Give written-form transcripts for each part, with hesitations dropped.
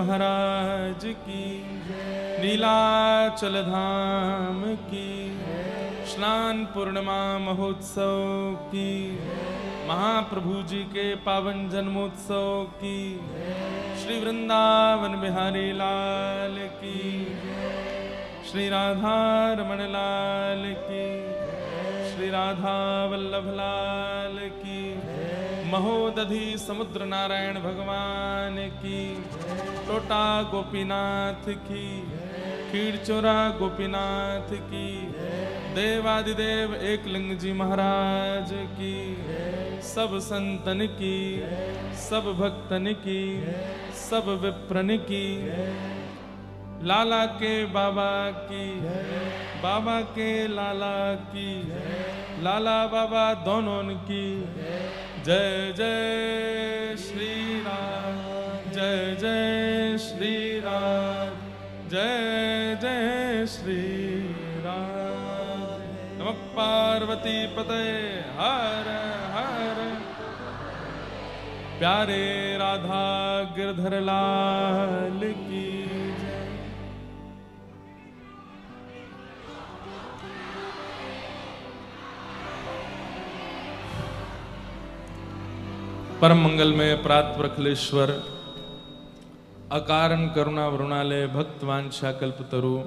महाराज की, नीलाचल धाम की, स्नान पूर्णिमा महोत्सव की, महाप्रभु जी के पावन जन्मोत्सव की, श्री वृंदावन बिहारी लाल की, श्री राधा रमण लाल की, श्री राधा वल्लभ लाल की, महोदधि समुद्र नारायण भगवान की, टोटा गोपीनाथ की, खीरचोरा गोपीनाथ की, देवादिदेव एकलिंग जी महाराज की, सब संतन की, सब भक्तन की, सब विप्रन की, लाला के बाबा की, बाबा के लाला की, लाला बाबा दोनों की, जय जय श्री राम, जय जय श्री राम, जय जय श्री राम। नमः पार्वती पते हर हर। प्यारे राधा गिरधर लाल की जय। परम मंगल में प्रात प्रखलेश्वर, अकारण करुणा वरुणालय, भक्तवांछा कल्पतरु,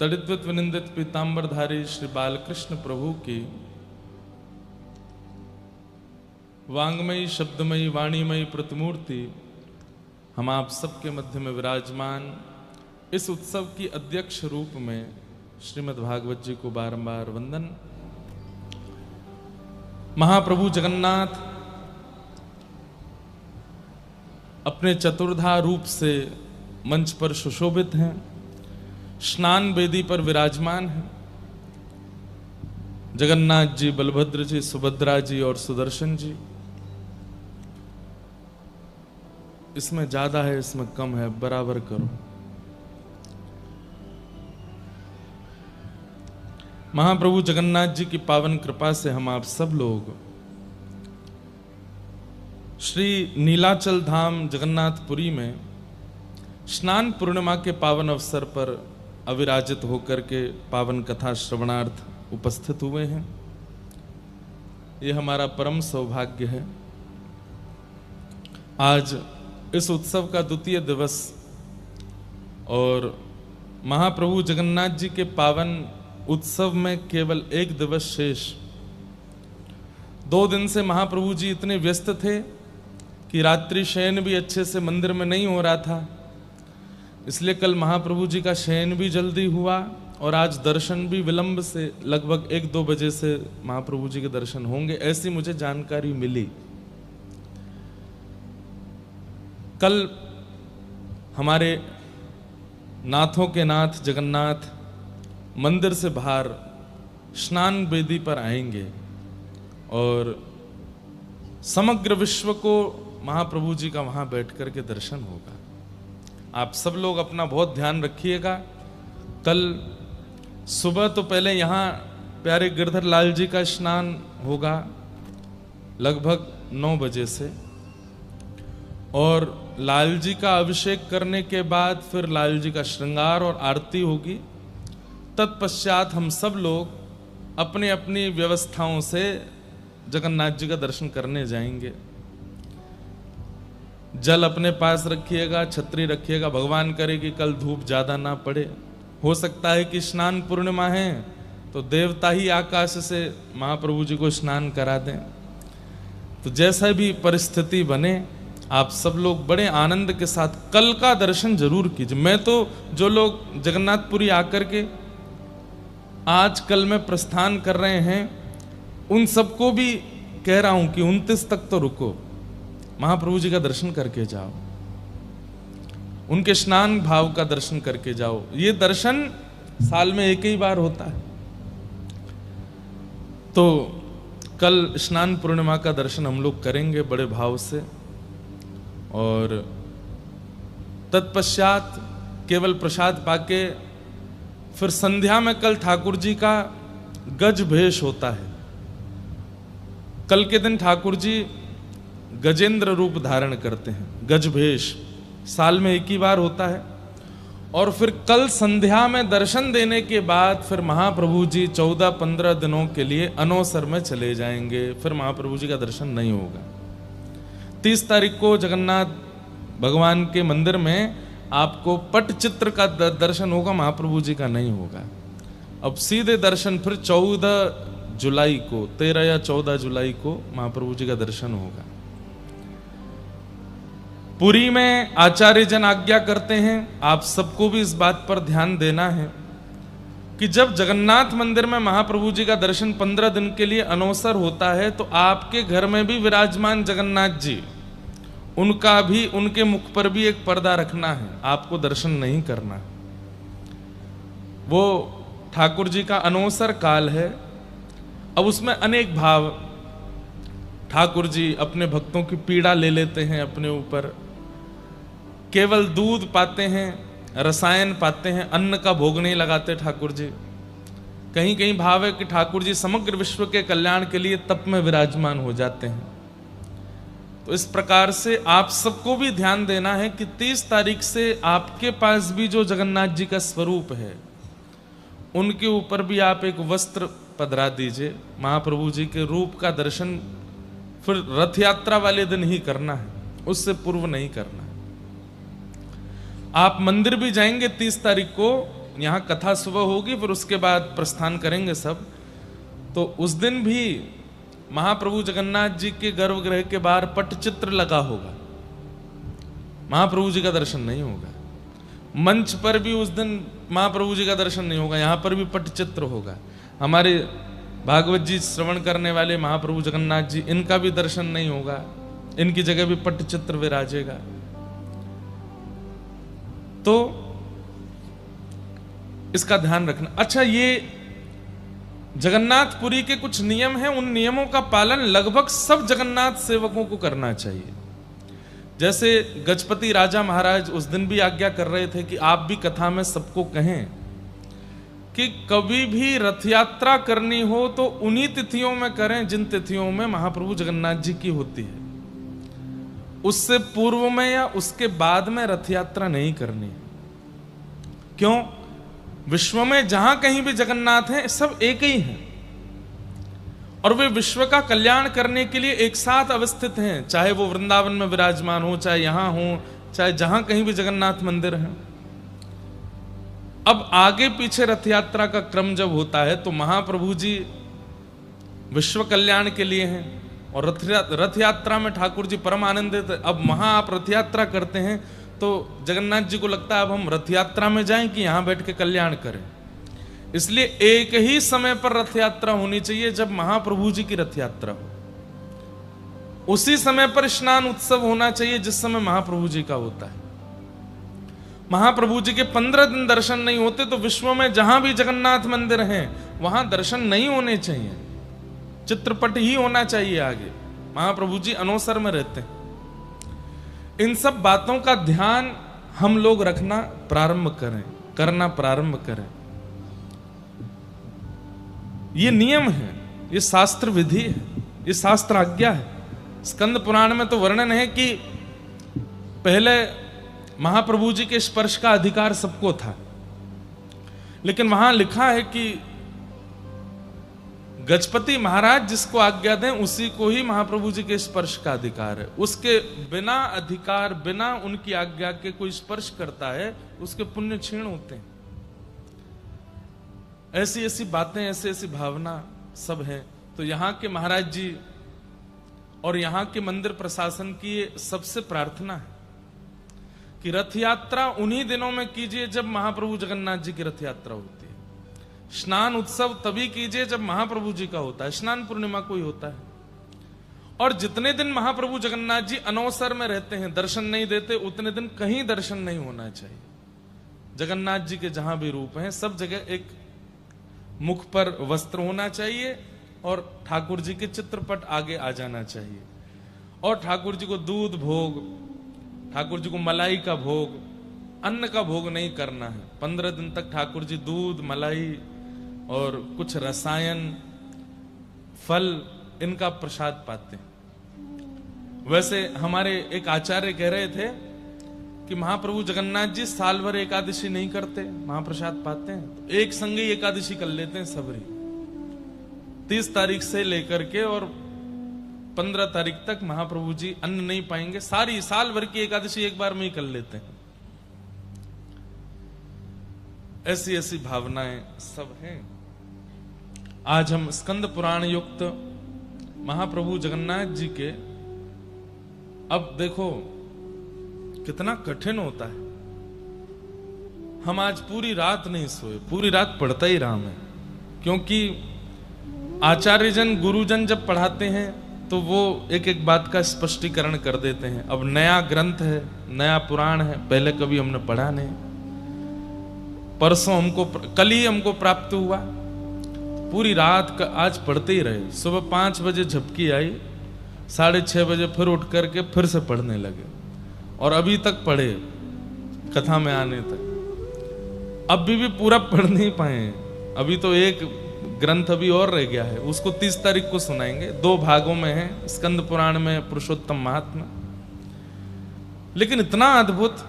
तड़िद्वित विनिंदित पीतांबरधारी श्री बालकृष्ण प्रभु की वांगमयी शब्दमयी वाणीमयी प्रतिमूर्ति हम आप सबके मध्य में विराजमान इस उत्सव की अध्यक्ष रूप में श्रीमद् भागवत जी को बारंबार वंदन। महाप्रभु जगन्नाथ अपने चतुर्धा रूप से मंच पर सुशोभित हैं, स्नान वेदी पर विराजमान हैं। जगन्नाथ जी, बलभद्र जी, सुभद्रा जी और सुदर्शन जी। इसमें ज्यादा है, इसमें कम है, बराबर करो। महाप्रभु जगन्नाथ जी की पावन कृपा से हम आप सब लोग श्री नीलाचल धाम जगन्नाथपुरी में स्नान पूर्णिमा के पावन अवसर पर अविराजित होकर के पावन कथा श्रवणार्थ उपस्थित हुए हैं। ये हमारा परम सौभाग्य है। आज इस उत्सव का द्वितीय दिवस और महाप्रभु जगन्नाथ जी के पावन उत्सव में केवल एक दिवस शेष। 2 दिन से महाप्रभु जी इतने व्यस्त थे कि रात्रि शयन भी अच्छे से मंदिर में नहीं हो रहा था, इसलिए कल महाप्रभु जी का शयन भी जल्दी हुआ और आज दर्शन भी विलंब से, लगभग 1-2 बजे से महाप्रभु जी के दर्शन होंगे, ऐसी मुझे जानकारी मिली। कल हमारे नाथों के नाथ जगन्नाथ मंदिर से बाहर स्नान वेदी पर आएंगे और समग्र विश्व को महाप्रभु जी का वहां बैठ कर के दर्शन होगा। आप सब लोग अपना बहुत ध्यान रखिएगा। कल सुबह तो पहले यहाँ प्यारे गिरधर लाल जी का स्नान होगा लगभग 9 बजे से, और लाल जी का अभिषेक करने के बाद फिर लाल जी का श्रृंगार और आरती होगी। तत्पश्चात हम सब लोग अपनी अपनी व्यवस्थाओं से जगन्नाथ जी का दर्शन करने जाएंगे। जल अपने पास रखिएगा, छतरी रखिएगा। भगवान करे कि कल धूप ज्यादा ना पड़े। हो सकता है कि स्नान पूर्णिमा है तो देवता ही आकाश से महाप्रभु जी को स्नान करा दें। तो जैसा भी परिस्थिति बने, आप सब लोग बड़े आनंद के साथ कल का दर्शन जरूर कीजिए। मैं तो जो लोग जगन्नाथपुरी आकर के आज कल में प्रस्थान कर रहे हैं उन सबको भी कह रहा हूं कि 29 तक तो रुको, महाप्रभु जी का दर्शन करके जाओ, उनके स्नान भाव का दर्शन करके जाओ। ये दर्शन साल में एक ही बार होता है। तो कल स्नान पूर्णिमा का दर्शन हम लोग करेंगे बड़े भाव से, और तत्पश्चात केवल प्रसाद पाके फिर संध्या में कल ठाकुर जी का गज भेष होता है। कल के दिन ठाकुर जी गजेंद्र रूप धारण करते हैं, गजभेश साल में एक ही बार होता है। और फिर कल संध्या में दर्शन देने के बाद फिर महाप्रभु जी 14-15 दिनों के लिए अनवसर में चले जाएंगे, फिर महाप्रभु जी का दर्शन नहीं होगा। 30 तारीख को जगन्नाथ भगवान के मंदिर में आपको पटचित्र का दर्शन होगा, महाप्रभु जी का नहीं होगा। अब सीधे दर्शन फिर 14 जुलाई को, 13 या 14 जुलाई को महाप्रभु जी का दर्शन होगा। पुरी में आचार्य जन आज्ञा करते हैं, आप सबको भी इस बात पर ध्यान देना है कि जब जगन्नाथ मंदिर में महाप्रभु जी का दर्शन 15 दिन के लिए अनवसर होता है तो आपके घर में भी विराजमान जगन्नाथ जी, उनका भी, उनके मुख पर भी एक पर्दा रखना है, आपको दर्शन नहीं करना। वो ठाकुर जी का अनवसर काल है। अब उसमें अनेक भाव, ठाकुर जी अपने भक्तों की पीड़ा ले लेते हैं अपने ऊपर, केवल दूध पाते हैं, रसायन पाते हैं, अन्न का भोग नहीं लगाते ठाकुर जी। कहीं कहीं भाव है कि ठाकुर जी समग्र विश्व के कल्याण के लिए तप में विराजमान हो जाते हैं। तो इस प्रकार से आप सबको भी ध्यान देना है कि 30 तारीख से आपके पास भी जो जगन्नाथ जी का स्वरूप है उनके ऊपर भी आप एक वस्त्र पधरा दीजिए। महाप्रभु जी के रूप का दर्शन फिर रथ यात्रा वाले दिन ही करना है, उससे पूर्व नहीं करना है। आप मंदिर भी जाएंगे 30 तारीख को, यहाँ कथा सुबह होगी, फिर उसके बाद प्रस्थान करेंगे सब। तो उस दिन भी महाप्रभु जगन्नाथ जी के गर्भगृह के बाहर पटचित्र लगा होगा, महाप्रभु जी का दर्शन नहीं होगा। मंच पर भी उस दिन महाप्रभु जी का दर्शन नहीं होगा, यहाँ पर भी पटचित्र होगा। हमारे भागवत जी श्रवण करने वाले महाप्रभु जगन्नाथ जी, इनका भी दर्शन नहीं होगा, इनकी जगह भी पटचित्र विराजेगा। तो इसका ध्यान रखना। अच्छा, ये जगन्नाथपुरी के कुछ नियम हैं, उन नियमों का पालन लगभग सब जगन्नाथ सेवकों को करना चाहिए। जैसे गजपति राजा महाराज उस दिन भी आज्ञा कर रहे थे कि आप भी कथा में सबको कहें कि कभी भी रथ यात्रा करनी हो तो उन्हीं तिथियों में करें जिन तिथियों में महाप्रभु जगन्नाथ जी की होती है। उससे पूर्व में या उसके बाद में रथ यात्रा नहीं करनी। क्यों? विश्व में जहां कहीं भी जगन्नाथ हैं, सब एक ही हैं और वे विश्व का कल्याण करने के लिए एक साथ अवस्थित हैं, चाहे वो वृंदावन में विराजमान हो, चाहे यहां हो, चाहे जहां कहीं भी जगन्नाथ मंदिर है। अब आगे पीछे रथ यात्रा का क्रम जब होता है तो महाप्रभु जी विश्व कल्याण के लिए हैं और रथ यात्रा में ठाकुर जी परम आनंदित। अब वहां आप रथ यात्रा करते हैं तो जगन्नाथ जी को लगता है अब हम रथ यात्रा में जाएं कि यहां बैठ के कल्याण करें। इसलिए एक ही समय पर रथ यात्रा होनी चाहिए, जब महाप्रभु जी की रथ यात्रा हो उसी समय पर स्नान उत्सव होना चाहिए जिस समय महाप्रभु जी का होता है। महाप्रभु जी के 15 दिन दर्शन नहीं होते तो विश्व में जहां भी जगन्नाथ मंदिर हैं वहां दर्शन नहीं होने चाहिए, चित्रपट ही होना चाहिए आगे। महाप्रभु जी अनवसर में रहते हैं। इन सब बातों का ध्यान हम लोग रखना प्रारंभ करें, करना प्रारंभ करें। ये नियम है, ये शास्त्र विधि है, ये शास्त्र आज्ञा है। स्कंद पुराण में तो वर्णन है कि पहले महाप्रभु जी के स्पर्श का अधिकार सबको था, लेकिन वहां लिखा है कि गजपति महाराज जिसको आज्ञा दें उसी को ही महाप्रभु जी के स्पर्श का अधिकार है। उसके बिना अधिकार, बिना उनकी आज्ञा के कोई स्पर्श करता है उसके पुण्य क्षीण होते हैं। ऐसी ऐसी बातें, ऐसी ऐसी भावना सब है। तो यहाँ के महाराज जी और यहाँ के मंदिर प्रशासन की सबसे प्रार्थना है कि रथ यात्रा उन्हीं दिनों में कीजिए जब महाप्रभु जगन्नाथ जी की रथ यात्रा होती है। स्नान उत्सव तभी कीजिए जब महाप्रभु जी का होता है, स्नान पूर्णिमा को ही होता है। और जितने दिन महाप्रभु जगन्नाथ जी अनवसर में रहते हैं, दर्शन नहीं देते, उतने दिन कहीं दर्शन नहीं होना चाहिए। जगन्नाथ जी के जहां भी रूप हैं सब जगह एक मुख पर वस्त्र होना चाहिए और ठाकुर जी के चित्रपट आगे आ जाना चाहिए। और ठाकुर जी को दूध भोग, ठाकुर जी को मलाई का भोग, अन्न का भोग नहीं करना है। 15 दिन तक ठाकुर जी दूध, मलाई और कुछ रसायन, फल, इनका प्रसाद पाते हैं। वैसे हमारे एक आचार्य कह रहे थे कि महाप्रभु जगन्नाथ जी साल भर एकादशी नहीं करते, महाप्रसाद पाते हैं तो एक संग ही एकादशी कर लेते हैं सबरी, 30 तारीख से लेकर के और 15 तारीख तक महाप्रभु जी अन्न नहीं पाएंगे, सारी साल भर की एकादशी एक बार में ही कर लेते हैं। ऐसी ऐसी भावनाएं सब हैं। आज हम स्कंद पुराण युक्त महाप्रभु जगन्नाथ जी के, अब देखो कितना कठिन होता है। हम आज पूरी रात नहीं सोए, पूरी रात पढ़ता ही रहा मैं, क्योंकि आचार्यजन गुरुजन जब पढ़ाते हैं तो वो एक एक बात का स्पष्टीकरण कर देते हैं। अब नया ग्रंथ है, नया पुराण है, पहले कभी हमने पढ़ा नहीं, परसों हमको, कल ही हमको प्राप्त हुआ, पूरी रात का आज पढ़ते ही रहे। सुबह 5 बजे झपकी आई, 6:30 बजे फिर उठ करके फिर से पढ़ने लगे और अभी तक पढ़े कथा में आने तक। अभी भी पूरा पढ़ नहीं पाए, अभी तो एक ग्रंथ अभी और रह गया है, उसको 30 तारीख को सुनाएंगे। 2 भागों में है, स्कंद पुराण में पुरुषोत्तम महात्मा। लेकिन इतना अद्भुत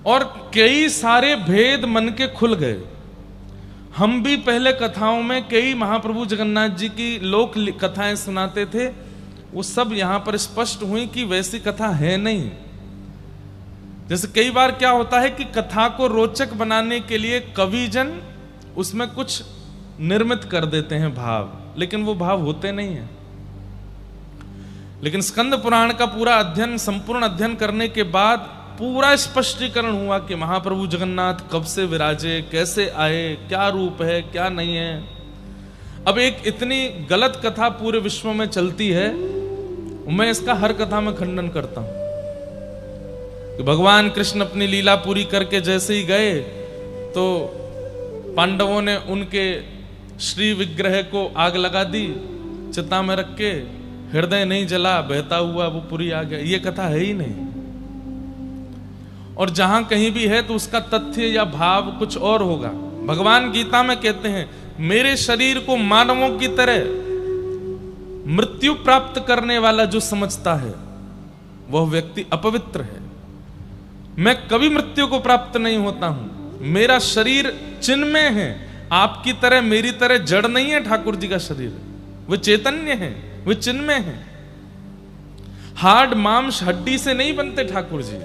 और कई सारे भेद मन के खुल गए। हम भी पहले कथाओं में कई महाप्रभु जगन्नाथ जी की लोक कथाएं सुनाते थे, वो सब यहां पर स्पष्ट हुई कि वैसी कथा है नहीं। जैसे कई बार क्या होता है कि कथा को रोचक बनाने के लिए कविजन उसमें कुछ निर्मित कर देते हैं भाव, लेकिन वो भाव होते नहीं है। लेकिन स्कंद पुराण का पूरा अध्ययन, संपूर्ण अध्ययन करने के बाद पूरा स्पष्टीकरण हुआ कि महाप्रभु जगन्नाथ कब से विराजे, कैसे आए, क्या रूप है, क्या नहीं है। अब एक इतनी गलत कथा पूरे विश्व में चलती है, मैं इसका हर कथा में खंडन करता हूं कि भगवान कृष्ण अपनी लीला पूरी करके जैसे ही गए तो पांडवों ने उनके श्री विग्रह को आग लगा दी, चिता में रख के, हृदय नहीं जला, बहता हुआ वो पुरी आ गया। ये कथा है ही नहीं। और जहां कहीं भी है तो उसका तथ्य या भाव कुछ और होगा। भगवान गीता में कहते हैं, मेरे शरीर को मानवों की तरह मृत्यु प्राप्त करने वाला जो समझता है वह व्यक्ति अपवित्र है। मैं कभी मृत्यु को प्राप्त नहीं होता हूं, मेरा शरीर चिन्मय है, आपकी तरह मेरी तरह जड़ नहीं है। ठाकुर जी का शरीर वो चैतन्य है, वो चिन्मय है। हार्ड मांस हड्डी से नहीं बनते ठाकुर जी।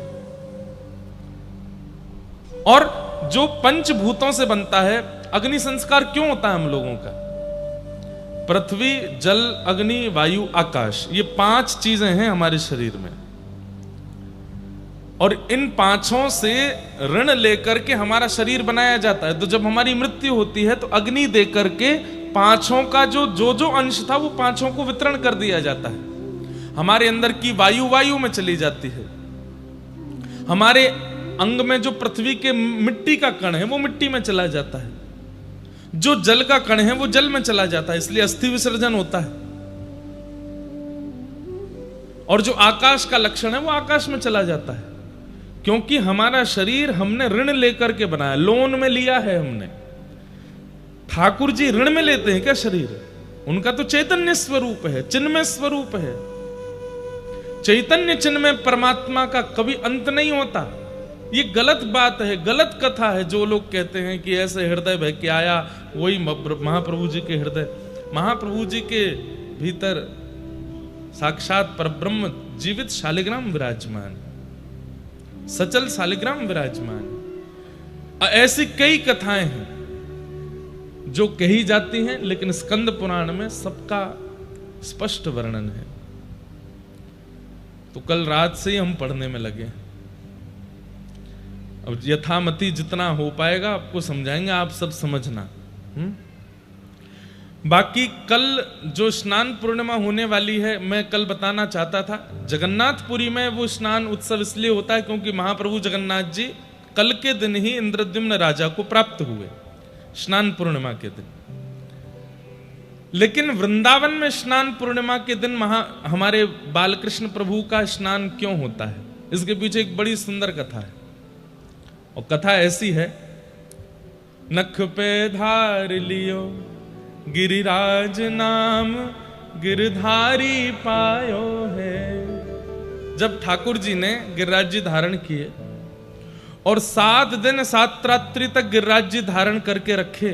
और जो पंचभूतों से बनता है, अग्नि संस्कार क्यों होता है हम लोगों का? पृथ्वी, जल, अग्नि, वायु, आकाश, ये 5 चीजें हैं हमारे शरीर में। और इन 5 से ऋण लेकर के हमारा शरीर बनाया जाता है। तो जब हमारी मृत्यु होती है तो अग्नि देकर के 5 का जो अंश था वो 5 को वितरण कर दिया जाता है। हमारे अंदर की वायु वायु में चली जाती है। हमारे अंग में जो पृथ्वी के मिट्टी का कण है वो मिट्टी में चला जाता है। जो जल का कण है वो जल में चला जाता है, इसलिए अस्थि विसर्जन होता है। और जो आकाश का लक्षण है वो आकाश में चला जाता है, क्योंकि हमारा शरीर हमने ऋण लेकर के बनाया, लोन में लिया है हमने। ठाकुर जी ऋण में लेते हैं क्या शरीर? उनका तो चैतन्य स्वरूप है, चिन्मय स्वरूप है। चैतन्य चिन्मय परमात्मा का कभी अंत नहीं होता। ये गलत बात है, गलत कथा है। जो लोग कहते हैं कि ऐसे हृदय बह के आया, वही महाप्रभु जी के हृदय, महाप्रभु जी के भीतर साक्षात परब्रह्म जीवित शालिग्राम विराजमान, सचल शालिग्राम विराजमान। ऐसी कई कथाएं हैं जो कही जाती हैं, लेकिन स्कंद पुराण में सबका स्पष्ट वर्णन है। तो कल रात से ही हम पढ़ने में लगे। अब यथामति जितना हो पाएगा आपको समझाएंगे, आप सब समझना। बाकी कल जो स्नान पूर्णिमा होने वाली है, मैं कल बताना चाहता था, जगन्नाथपुरी में वो स्नान उत्सव इसलिए होता है क्योंकि महाप्रभु जगन्नाथ जी कल के दिन ही इंद्रद्युम्न राजा को प्राप्त हुए, स्नान पूर्णिमा के दिन। लेकिन वृंदावन में स्नान पूर्णिमा के दिन हमारे बालकृष्ण प्रभु का स्नान क्यों होता है, इसके पीछे एक बड़ी सुंदर कथा है। और कथा ऐसी है, नख पे धार लियो गिरिराज नाम, गिरधारी पायो है, जब ठाकुर जी ने गिरिराज जी धारण किए और 7 दिन 7 रात्रि तक गिरिराज जी धारण करके रखे,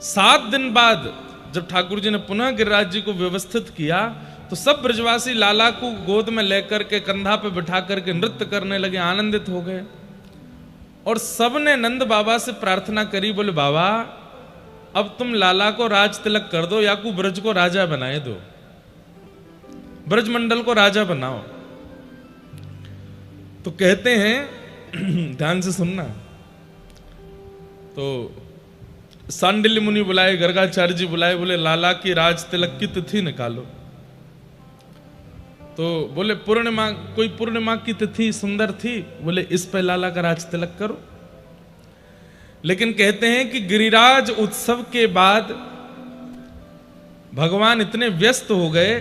7 दिन बाद जब ठाकुर जी ने पुनः गिरिराज जी को व्यवस्थित किया तो सब ब्रजवासी लाला को गोद में लेकर के कंधा पे बिठा करके नृत्य करने लगे, आनंदित हो गए। और सबने नंद बाबा से प्रार्थना करी, बोले बाबा अब तुम लाला को राज तिलक कर दो, या को ब्रज को राजा बनाए दो, ब्रजमंडल को राजा बनाओ। तो कहते हैं ध्यान से सुनना, तो सांडिल्य मुनि बुलाए, गर्गाचार्य जी बुलाए, बोले लाला की राज तिलक की तिथि निकालो। तो बोले पूर्णिमा, कोई पूर्णिमा की तिथि सुंदर थी, बोले इस पे लाला का राज तिलक करो। लेकिन कहते हैं कि गिरिराज उत्सव के बाद भगवान इतने व्यस्त हो गए,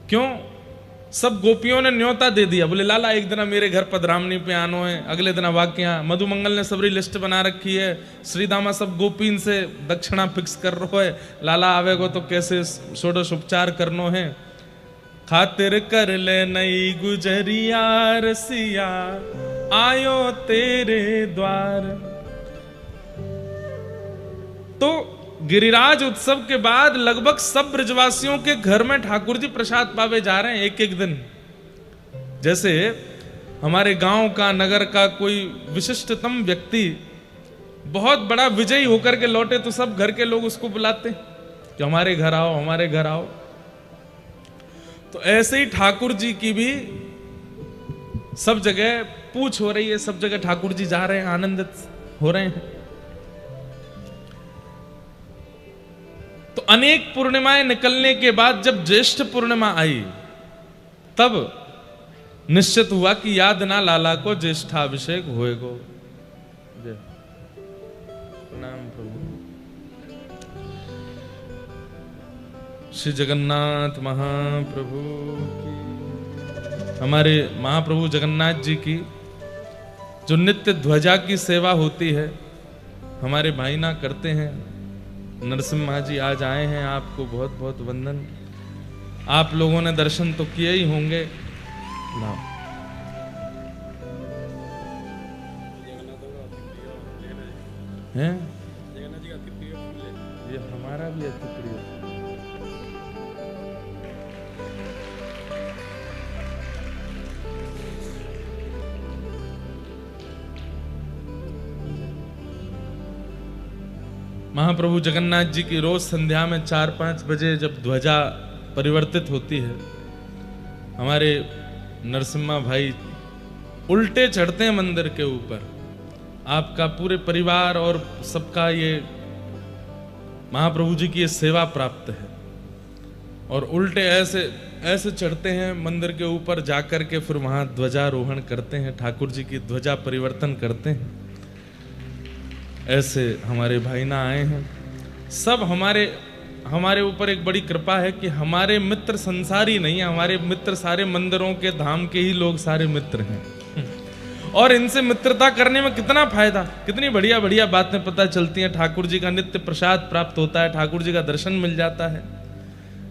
क्यों? सब गोपियों ने न्योता दे दिया, बोले लाला एक दिन मेरे घर पधरामनी पे आनो है, अगले दिन वाक्या मधुमंगल ने सबरी लिस्ट बना रखी है, श्रीदामा सब गोपीन से दक्षिणा फिक्स कर रहो है, लाला आवेगो तो कैसे षोडश उपचार करनो है, खातिर कर ले नई गुजरिया रसिया आयो तेरे द्वार। तो गिरिराज उत्सव के बाद लगभग सब ब्रजवासियों के घर में ठाकुर जी प्रसाद पावे जा रहे हैं एक एक दिन। जैसे हमारे गांव का, नगर का कोई विशिष्टतम व्यक्ति बहुत बड़ा विजयी होकर के लौटे तो सब घर के लोग उसको बुलाते कि हमारे घर आओ, हमारे घर आओ। तो ऐसे ही ठाकुर जी की भी सब जगह पूछ हो रही है, सब जगह ठाकुर जी जा रहे हैं, आनंदित हो रहे हैं। तो अनेक पूर्णिमाएं निकलने के बाद जब ज्येष्ठ पूर्णिमा आई तब निश्चित हुआ कि याद ना लाला को ज्येष्ठाभिषेक होएगो। प्रणाम प्रभु। श्री जगन्नाथ महाप्रभु की, हमारे महाप्रभु जगन्नाथ जी की जो नित्य ध्वजा की सेवा होती है हमारे भाई ना करते हैं। नरसिम्हा जी आज आए हैं, आपको बहुत बहुत वंदन। आप लोगों ने दर्शन तो किए ही होंगे ना। हैं? ये हमारा भी अति प्रिय। महाप्रभु जगन्नाथ जी की रोज संध्या में 4-5 बजे जब ध्वजा परिवर्तित होती है, हमारे नरसिम्हा भाई उल्टे चढ़ते हैं मंदिर के ऊपर। आपका पूरे परिवार और सबका ये महाप्रभु जी की ये सेवा प्राप्त है। और उल्टे ऐसे ऐसे चढ़ते हैं मंदिर के ऊपर जाकर के, फिर वहां ध्वजारोहण करते हैं, ठाकुर जी की ध्वजा परिवर्तन करते हैं। ऐसे हमारे भाई ना आए हैं। सब हमारे ऊपर एक बड़ी कृपा है कि हमारे मित्र संसारी नहीं है, हमारे मित्र सारे मंदिरों के धाम के ही लोग सारे मित्र हैं। और इनसे मित्रता करने में कितना फायदा, कितनी बढ़िया बढ़िया बातें पता चलती हैं। ठाकुर जी का नित्य प्रसाद प्राप्त होता है, ठाकुर जी का दर्शन मिल जाता है।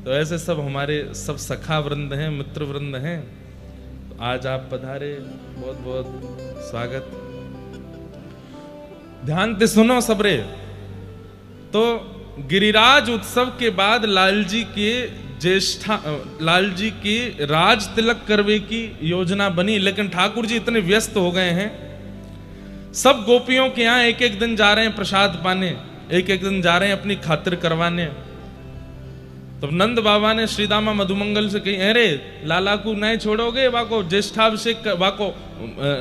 तो ऐसे सब हमारे सब सखा वृंद हैं, मित्र वृंद हैं। तो आज आप पधारे, बहुत बहुत स्वागत। ध्यान से सुनो सबरे। तो गिरिराज उत्सव के बाद लाल जी की राज तिलक करवे की योजना बनी, लेकिन ठाकुर जी इतने व्यस्त हो गए हैं, सब गोपियों के यहाँ एक एक दिन जा रहे हैं प्रसाद पाने, एक एक दिन जा रहे हैं अपनी खातिर करवाने। तो नंद बाबा ने श्रीदामा मधुमंगल से कही, अरे लाला को नहीं छोड़ोगे, वाको ज्येष्ठाभिषेक, वाको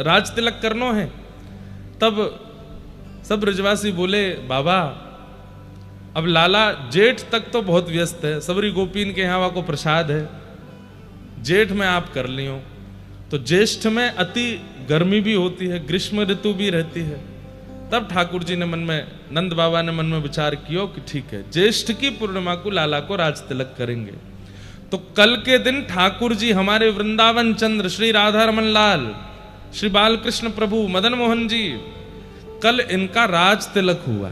राज तिलक करनो है। तब सब ब्रजवासी बोले, बाबा अब लाला जेठ तक तो बहुत व्यस्त है, सबरी गोपीन के यहाँ को प्रसाद है, जेठ में आप कर लियो। तो ज्येष्ठ में अति गर्मी भी होती है, ग्रीष्म ऋतु भी रहती है। तब ठाकुर जी ने मन में, नंद बाबा ने मन में विचार किया कि ठीक है, ज्येष्ठ की पूर्णिमा को लाला को राज तिलक करेंगे। तो कल के दिन ठाकुर जी हमारे वृंदावन चंद्र श्री राधा रमन लाल, श्री बालकृष्ण प्रभु, मदन मोहन जी, कल इनका राज तिलक हुआ।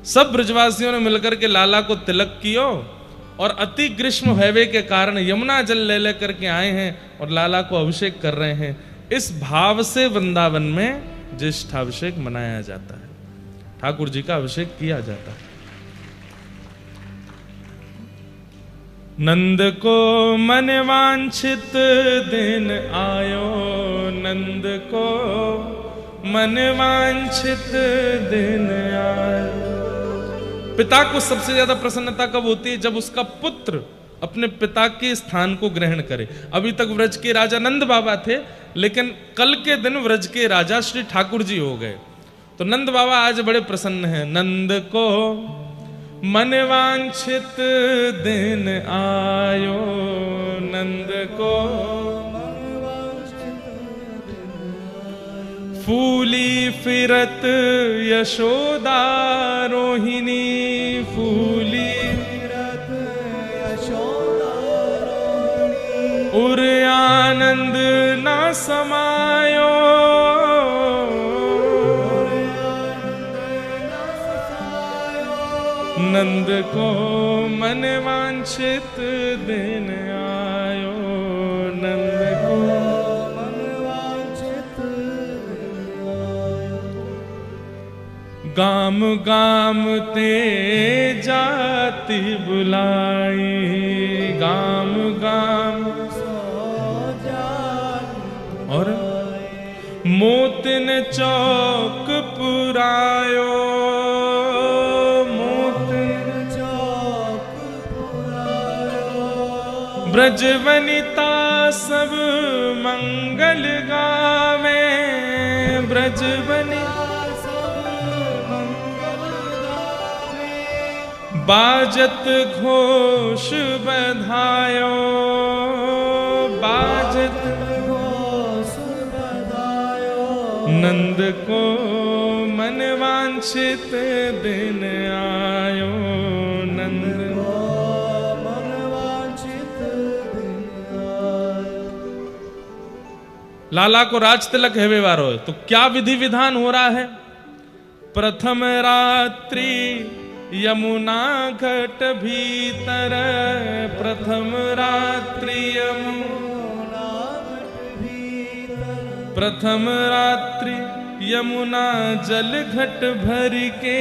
सब ब्रजवासियों ने मिलकर के लाला को तिलक कियो और अति ग्रीष्म हैवे के कारण यमुना जल ले लेकर के आए हैं और लाला को अभिषेक कर रहे हैं। इस भाव से वृंदावन में ज्येष्ठाभिषेक मनाया जाता है, ठाकुर जी का अभिषेक किया जाता है। नंद को मन वांछित दिन आयो, नंद को मन वांछित दिन आयो। पिता को सबसे ज्यादा प्रसन्नता कब होती है? जब उसका पुत्र अपने पिता के स्थान को ग्रहण करे। अभी तक व्रज के राजा नंद बाबा थे, लेकिन कल के दिन व्रज के राजा श्री ठाकुर जी हो गए। तो नंद बाबा आज बड़े प्रसन्न हैं। नंद को मन वांछित दिन आयो, नंद को फूली फिरत यशोदा रोहिणी, फूली फिरत यशोदा रोहिणी, उर आनंद ना समायो, नंद को मन वांछित दिन आयो, नंद को मन वांछित दिन आयो। गाम गाम ते जाति बुलाई, गाम गाम और मोतिन चौक पुरायो, ब्रज वनिता सब मंगल गावे, ब्रज वनिता सब मंगल गावे, बाजत घोष बधायो, बाजत घोष बधायो, नंद को मन वांछित दिन आयो, नंद लाला को राज तिलक हेवे वारो है। तो क्या विधि विधान हो रहा है? प्रथम रात्रि यमुना घट भीतर, प्रथम रात्रि यमुना घट भीतर, प्रथम रात्रि यमुना जल घट भर के,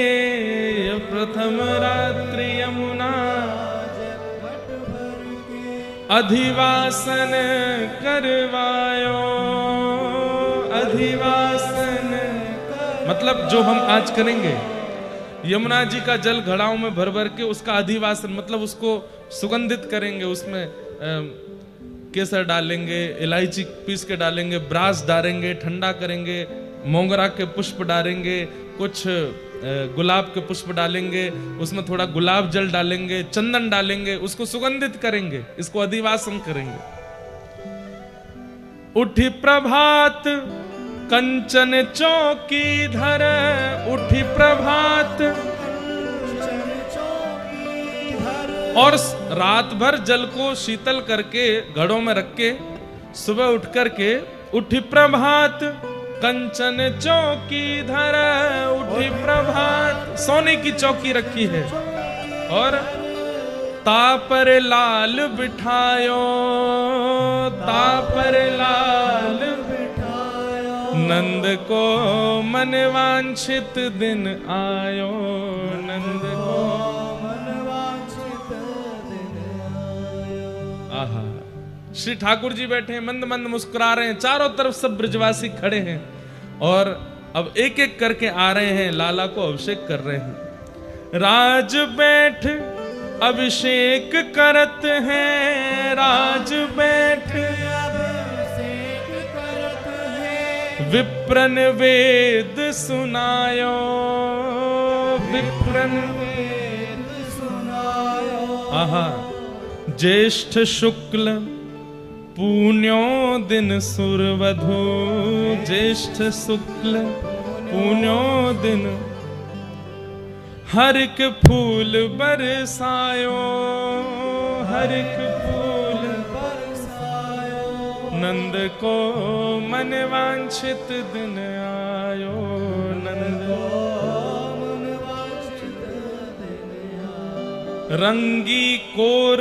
प्रथम रात्रि यमुना अधिवासन करवायो, अधिवासन मतलब जो हम आज करेंगे, यमुना जी का जल घड़ाओं में भर भर के उसका अधिवासन मतलब उसको सुगंधित करेंगे, उसमें केसर डालेंगे, इलायची पीस के डालेंगे, ब्रास डालेंगे, ठंडा करेंगे, मोगरा के पुष्प डालेंगे, कुछ गुलाब के पुष्प डालेंगे, उसमें थोड़ा गुलाब जल डालेंगे, चंदन डालेंगे, उसको सुगंधित करेंगे, इसको अधिवासन करेंगे। उठी प्रभात कंचन चौकी धर, उठी प्रभात और रात भर जल को शीतल करके घड़ों में रख के सुबह उठ करके उठी प्रभात कंचन चौकी धर, उठी प्रभात सोने की चौकी रखी है और तापर लाल बिठायो, तापर लाल बिठायो, नंद को मन वांछित दिन आयो, नंद को मन वांछित दिन आयो। आहा, श्री ठाकुर जी बैठे हैं, मंद मंद मुस्कुरा रहे हैं, चारों तरफ सब ब्रजवासी खड़े हैं और अब एक एक करके आ रहे हैं, लाला को अभिषेक कर रहे हैं। राज बैठ अभिषेक करत हैं, राज बैठ अभिषेक करत हैं, विप्रन वेद सुनायो, विप्रन वेद सुनायो। आहा, ज्येष्ठ शुक्ल पुण्यो दिन सुरवधू, ज्येष्ठ शुक्ल पुण्यो दिन हरिक फूल बरसायो, हरिक फूल बरसायो, नंद को मन वांछित दिन आयो, नंद को मन वांछित दिन आयो। रंगी कोर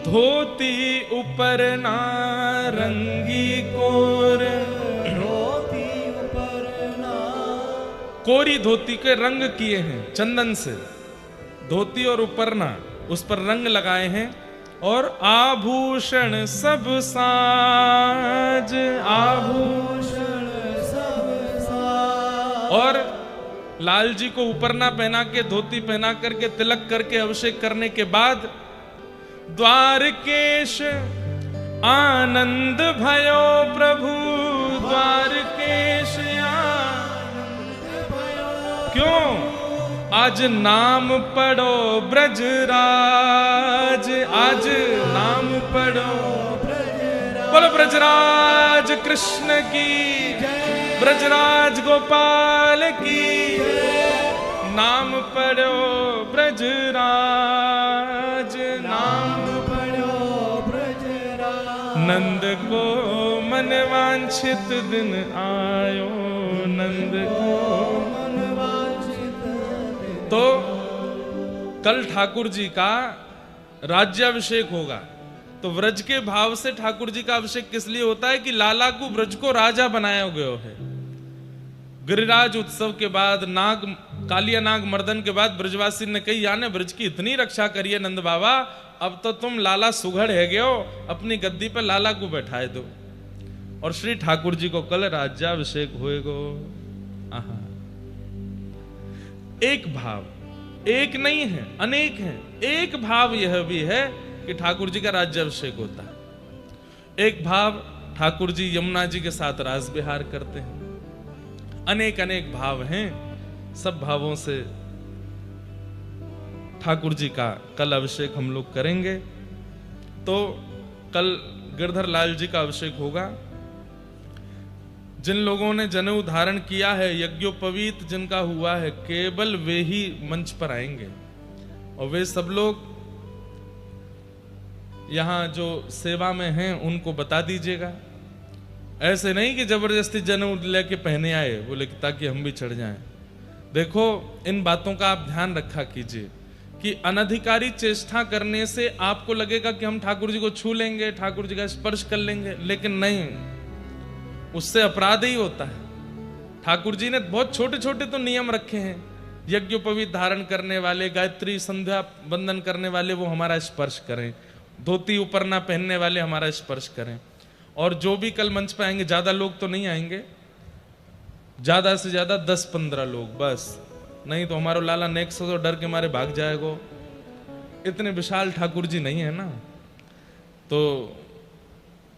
धोती ऊपर ना, रंगी कोर धोती ऊपर ना। कोरी धोती के रंग किए हैं चंदन से, धोती और उपरना उस पर रंग लगाए हैं, और आभूषण सब साज, आभूषण सब साज। और लाल जी को उपरना पहना के, धोती पहना करके, तिलक करके अभिषेक करने के बाद द्वारकेश आनंद भयो प्रभु, द्वारकेश आनंद भयो। क्यों? आज नाम पढ़ो ब्रजराज, आज नाम पढ़ो ब्रजराज। बोलो ब्रजराज कृष्ण की, ब्रजराज गोपाल की। नाम पढ़ो ब्रजराज, नाम पढ़ो ब्रजराज। नंद को मन वांछित दिन आयो, नंद को मन वांछित दिन। तो कल ठाकुर जी का राज्याभिषेक होगा, तो व्रज के भाव से ठाकुर जी का अभिषेक किस लिए होता है कि लाला को ब्रज को राजा बनाया गया है। गिरिराज उत्सव के बाद, नाग कालिया नाग मर्दन के बाद ब्रजवासी ने कही, याने ब्रज की इतनी रक्षा करिए नंद बाबा, अब तो तुम लाला सुघड़ है गए हो, अपनी गद्दी पर लाला को बैठाए दो। और श्री ठाकुर जी को कल राज्याभिषेक होएगो। आहा, एक भाव, एक नहीं है, अनेक है। एक भाव यह भी है कि ठाकुर जी का राज्याभिषेक होता है। एक भाव ठाकुर जी यमुना जी के साथ रास विहार करते हैं। अनेक अनेक भाव हैं, सब भावों से ठाकुर जी का कल अभिषेक हम लोग करेंगे। तो कल गिरधर लाल जी का अभिषेक होगा। जिन लोगों ने जनेऊ धारण किया है, यज्ञोपवीत जिनका हुआ है, केवल वे ही मंच पर आएंगे। और वे सब लोग यहां जो सेवा में हैं उनको बता दीजिएगा। ऐसे नहीं कि जबरदस्ती जनेऊ लेके पहने आए बोले ताकि हम भी चढ़ जाएं। देखो, इन बातों का आप ध्यान रखा कीजिए कि अनधिकारी चेष्टा करने से आपको लगेगा कि हम ठाकुर जी को छू लेंगे, ठाकुर जी का स्पर्श कर लेंगे, लेकिन नहीं, उससे अपराध ही होता है। ठाकुर जी ने बहुत छोटे छोटे तो नियम रखे हैं। यज्ञोपवीत धारण करने वाले, गायत्री संध्या बंदन करने वाले वो हमारा स्पर्श करें, धोती ऊपर ना पहनने वाले हमारा स्पर्श करें। और जो भी कल मंच पे आएंगे, ज्यादा लोग तो नहीं आएंगे, ज्यादा से ज्यादा 10-15 लोग बस, नहीं तो हमारा लाला नेक्स्ट तो डर के मारे भाग जाएगा। इतने विशाल ठाकुर जी नहीं है ना। तो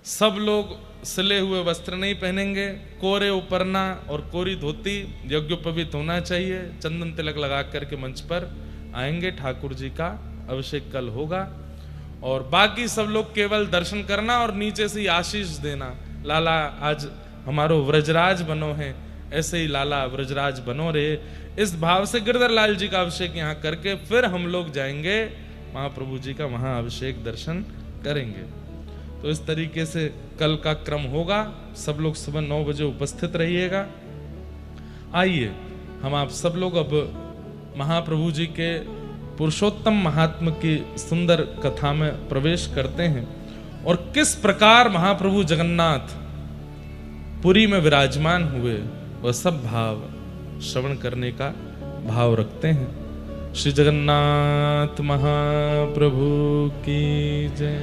सब लोग सिले हुए वस्त्र नहीं पहनेंगे, कोरे उपरना और कोरी धोती, यज्ञोपवीत होना चाहिए, चंदन तिलक लगा करके मंच पर आएंगे। ठाकुर जी का अभिषेक कल होगा। और बाकी सब लोग केवल दर्शन करना और नीचे से आशीष देना, लाला आज हमारो व्रजराज बनो है, ऐसे ही लाला व्रजराज बनो रे। इस भाव से गिरधर लाल जी का अभिषेक यहाँ करके फिर हम लोग जाएंगे महाप्रभु जी का वहां अभिषेक दर्शन करेंगे। तो इस तरीके से कल का क्रम होगा। सब लोग सुबह 9 बजे उपस्थित रहिएगा। आइए हम आप सब लोग अब महाप्रभु जी के पुरुषोत्तम महात्म की सुंदर कथा में प्रवेश करते हैं और किस प्रकार महाप्रभु जगन्नाथ पुरी में विराजमान हुए वह सब भाव श्रवण करने का भाव रखते हैं। श्री जगन्नाथ महाप्रभु की जय।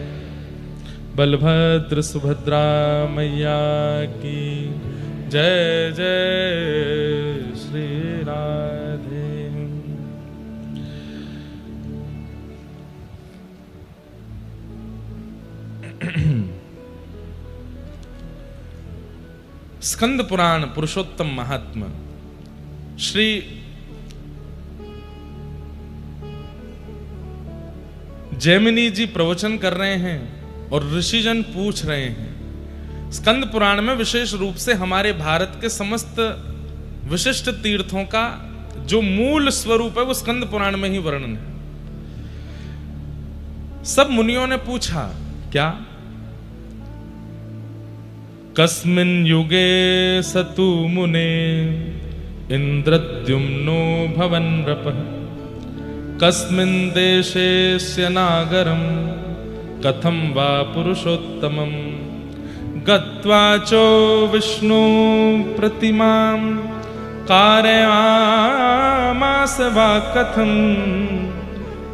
बलभद्र सुभद्रा मैया की जय। जय श्री राधे। स्कंद पुराण पुरुषोत्तम महात्मा श्री जैमिनी जी प्रवचन कर रहे हैं और ऋषिजन पूछ रहे हैं। स्कंद पुराण में विशेष रूप से हमारे भारत के समस्त विशिष्ट तीर्थों का जो मूल स्वरूप है वो स्कंद पुराण में ही वर्णन है। सब मुनियों ने पूछा, क्या कस्मिन् युगे सतु मुने इंद्रद्युम्नो भवन नृपः कस्मिन् देशेस्य नागरं कथं वा पुरुषोत्तमं गत्वा चो विष्णु प्रतिमां कारयामास वा कथं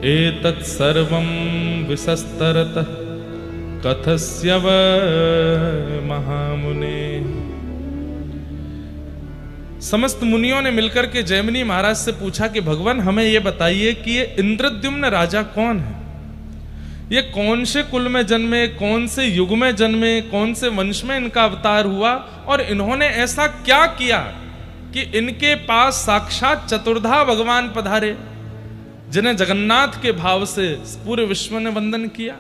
एतत् सर्वं विसस्तरतः कथस्य व महामुने। समस्त मुनियों ने मिलकर के जैमिनी महाराज से पूछा कि भगवान हमें यह बताइए कि ये इंद्रद्युम्न राजा कौन है, ये कौन से कुल में जन्मे, कौन से युग में जन्मे, कौन से वंश में इनका अवतार हुआ और इन्होंने ऐसा क्या किया कि इनके पास साक्षात चतुर्धा भगवान पधारे जिन्हें जगन्नाथ के भाव से पूरे विश्व ने वंदन किया।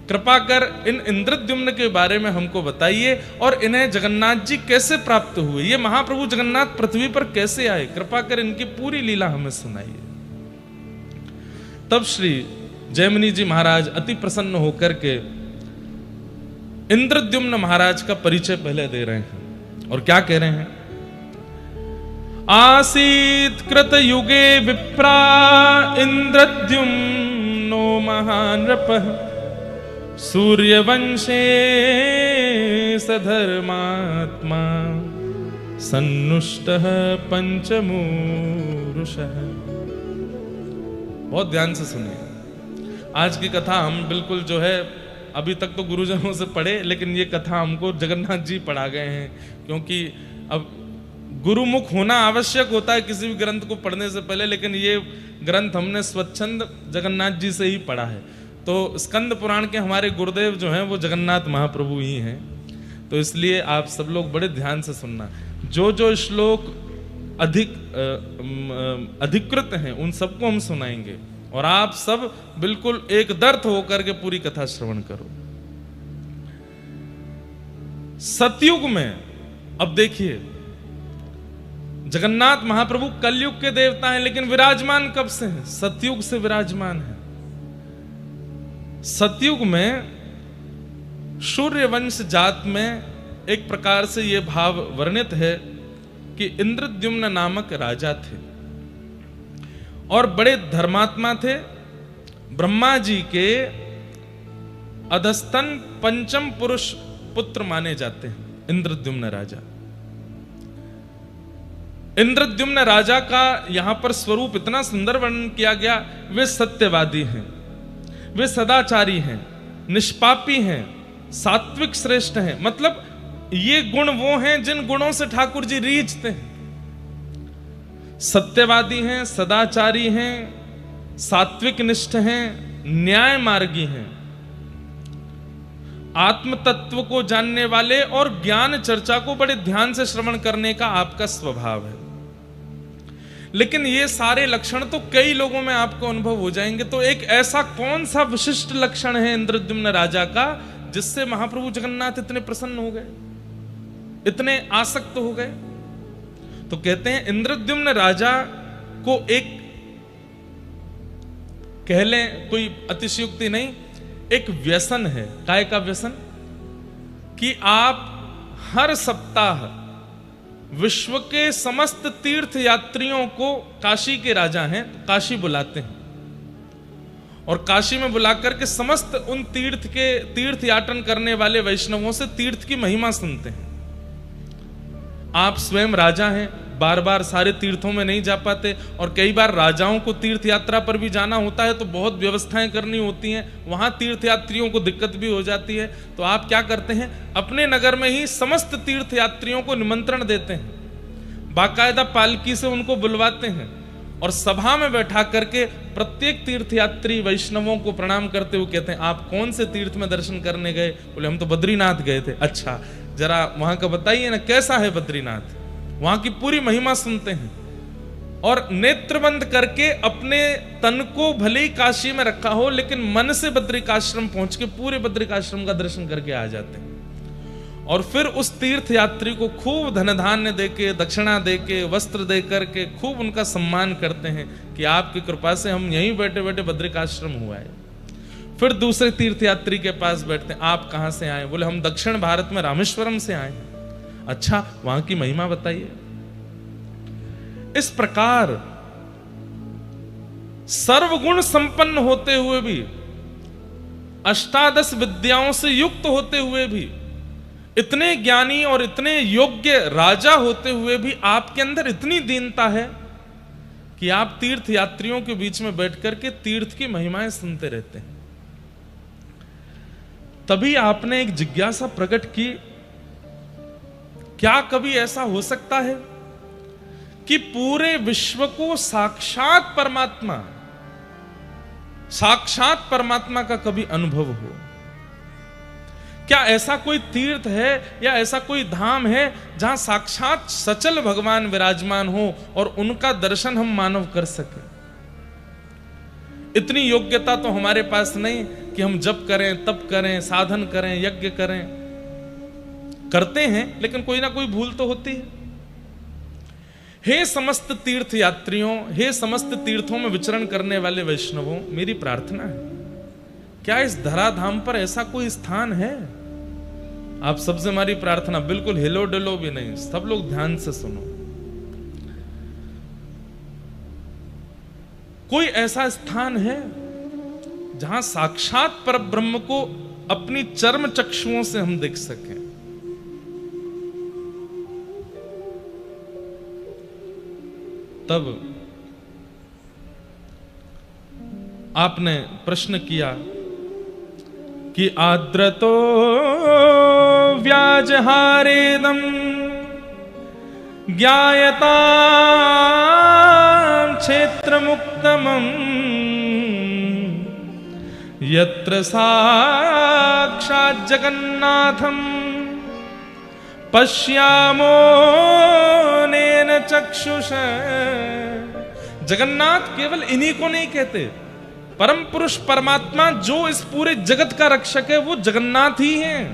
कृपा कर इन इंद्रद्युम्न के बारे में हमको बताइए और इन्हें जगन्नाथ जी कैसे प्राप्त हुए, ये महाप्रभु जगन्नाथ पृथ्वी पर कैसे आए, कृपा कर इनकी पूरी लीला हमें सुनाइए। तब श्री जैमिनी जी महाराज अति प्रसन्न होकर के इंद्रद्युम्न महाराज का परिचय पहले दे रहे हैं और क्या कह रहे हैं। आसीत कृत युगे विप्रा इंद्रद्युम्नो महानृपः सूर्यवंशे सधर्मात्मा सन्नुष्टः पंचमूरुषः। बहुत ध्यान से सुनिए, आज की कथा हम बिल्कुल जो है अभी तक तो गुरुजनों से पढ़े, लेकिन ये कथा हमको जगन्नाथ जी पढ़ा गए हैं, क्योंकि अब गुरुमुख होना आवश्यक होता है किसी भी ग्रंथ को पढ़ने से पहले, लेकिन ये ग्रंथ हमने स्वच्छंद जगन्नाथ जी से ही पढ़ा है। तो स्कंद पुराण के हमारे गुरुदेव जो हैं वो जगन्नाथ महाप्रभु ही हैं, तो इसलिए आप सब लोग बड़े ध्यान से सुनना। जो जो श्लोक अधिकृत हैं उन सबको हम सुनाएंगे और आप सब बिल्कुल एक दर्थ होकर के पूरी कथा श्रवण करो। सतयुग में, अब देखिए, जगन्नाथ महाप्रभु कलयुग के देवता हैं, लेकिन विराजमान कब से हैं? सतयुग से विराजमान है। सतयुग में सूर्यवंश जात में एक प्रकार से यह भाव वर्णित है कि इंद्रद्युम्न नामक राजा थे और बड़े धर्मात्मा थे। ब्रह्मा जी के अधस्तन पंचम पुरुष पुत्र माने जाते हैं इंद्रद्युम्न राजा। इंद्रद्युम्न राजा का यहां पर स्वरूप इतना सुंदर वर्णन किया गया। वे सत्यवादी हैं, वे सदाचारी हैं, निष्पापी हैं, सात्विक श्रेष्ठ हैं। मतलब ये गुण वो हैं जिन गुणों से ठाकुर जी रीझते हैं। सत्यवादी हैं, सदाचारी हैं, सात्विक निष्ठ हैं, न्याय मार्गी हैं, आत्म तत्व को जानने वाले और ज्ञान चर्चा को बड़े ध्यान से श्रवण करने का आपका स्वभाव है। लेकिन ये सारे लक्षण तो कई लोगों में आपको अनुभव हो जाएंगे, तो एक ऐसा कौन सा विशिष्ट लक्षण है इंद्रद्युम्न राजा का जिससे महाप्रभु जगन्नाथ इतने प्रसन्न हो गए, इतने आसक्त हो गए? तो कहते हैं इंद्रद्युम्न राजा को एक, कह लें कोई अतिशयोक्ति नहीं, एक व्यसन है। काय का व्यसन? कि आप हर सप्ताह विश्व के समस्त तीर्थ यात्रियों को, काशी के राजा हैं तो काशी बुलाते हैं और काशी में बुलाकर के समस्त उन तीर्थ याटन करने वाले वैष्णवों से तीर्थ की महिमा सुनते हैं। आप स्वयं राजा हैं, बार बार सारे तीर्थों में नहीं जा पाते और कई बार राजाओं को तीर्थ यात्रा पर भी जाना होता है तो बहुत व्यवस्थाएं करनी होती हैं, वहां तीर्थ यात्रियों को दिक्कत भी हो जाती है। तो आप क्या करते हैं, अपने नगर में ही समस्त तीर्थ यात्रियों को निमंत्रण देते हैं, बाकायदा पालकी से उनको बुलवाते हैं और सभा में बैठा करके प्रत्येक तीर्थयात्री वैष्णवों को प्रणाम करते हुए कहते हैं, आप कौन से तीर्थ में दर्शन करने गए? बोले हम तो बद्रीनाथ गए थे। अच्छा, जरा वहां का बताइए ना, कैसा है बद्रीनाथ? वहां की पूरी महिमा सुनते हैं और नेत्र बंद करके अपने तन को भले ही काशी में रखा हो लेकिन मन से बद्रिकाश्रम पहुंच के पूरे बद्रिकाश्रम का दर्शन करके आ जाते हैं और फिर उस तीर्थ यात्री को खूब धन धान्य देके, दक्षिणा देके, वस्त्र दे करके खूब उनका सम्मान करते हैं कि आपकी कृपा से हम यहीं बैठे बैठे बद्रिकाश्रम हुआ है। फिर दूसरे तीर्थयात्री के पास बैठते हैं, आप कहां से आए? बोले हम दक्षिण भारत में रामेश्वरम से आए हैं। अच्छा, वहां की महिमा बताइए। इस प्रकार सर्वगुण संपन्न होते हुए भी, अष्टादश विद्याओं से युक्त होते हुए भी, इतने ज्ञानी और इतने योग्य राजा होते हुए भी आपके अंदर इतनी दीनता है कि आप तीर्थ यात्रियों के बीच में बैठ करके तीर्थ की महिमाएं सुनते रहते हैं। तभी आपने एक जिज्ञासा प्रकट की, क्या कभी ऐसा हो सकता है कि पूरे विश्व को साक्षात परमात्मा का कभी अनुभव हो? क्या ऐसा कोई तीर्थ है या ऐसा कोई धाम है जहां साक्षात सचल भगवान विराजमान हो और उनका दर्शन हम मानव कर सके? इतनी योग्यता तो हमारे पास नहीं कि हम जप करें, तप करें, साधन करें, यज्ञ करें। करते हैं लेकिन कोई ना कोई भूल तो होती है। हे समस्त तीर्थ यात्रियों, हे समस्त तीर्थों में विचरण करने वाले वैष्णवों, मेरी प्रार्थना है, क्या इस धराधाम पर ऐसा कोई स्थान है? आप सबसे हमारी प्रार्थना, बिल्कुल हिलो डुलो भी नहीं, सब लोग ध्यान से सुनो। कोई ऐसा स्थान है जहां साक्षात परब्रह्म को अपनी चर्म चक्षुओं से हम देख सकें? तब आपने प्रश्न किया कि आद्रतो व्याजहारेदम ज्ञायता क्षेत्र मुक्तमं यत्र साक्षात् जगन्नाथं पश्यामो नेन चक्षुष। जगन्नाथ केवल इन्हीं को नहीं कहते, परम पुरुष परमात्मा जो इस पूरे जगत का रक्षक है वो जगन्नाथ ही हैं।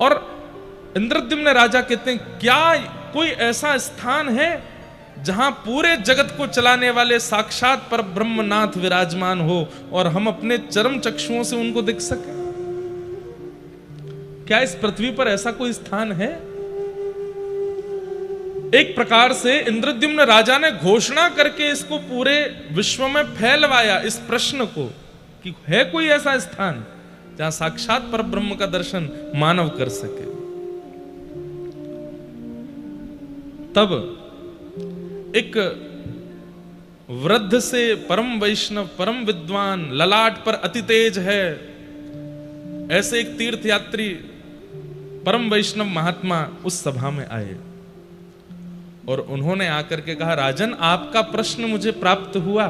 और इंद्रद्युम्न राजा कहते हैं, क्या कोई ऐसा स्थान है जहां पूरे जगत को चलाने वाले साक्षात पर ब्रह्मनाथ विराजमान हो और हम अपने चरम चक्षुओं से उनको देख सकें? क्या इस पृथ्वी पर ऐसा कोई स्थान है? एक प्रकार से इंद्रद्युम्न राजा ने घोषणा करके इसको पूरे विश्व में फैलवाया, इस प्रश्न को, कि है कोई ऐसा स्थान जहां साक्षात पर ब्रह्म का दर्शन मानव कर सके। तब एक वृद्ध से परम वैष्णव, परम विद्वान, ललाट पर अति तेज है, ऐसे एक तीर्थ यात्री परम वैष्णव महात्मा उस सभा में आए और उन्होंने आकर के कहा, राजन, आपका प्रश्न मुझे प्राप्त हुआ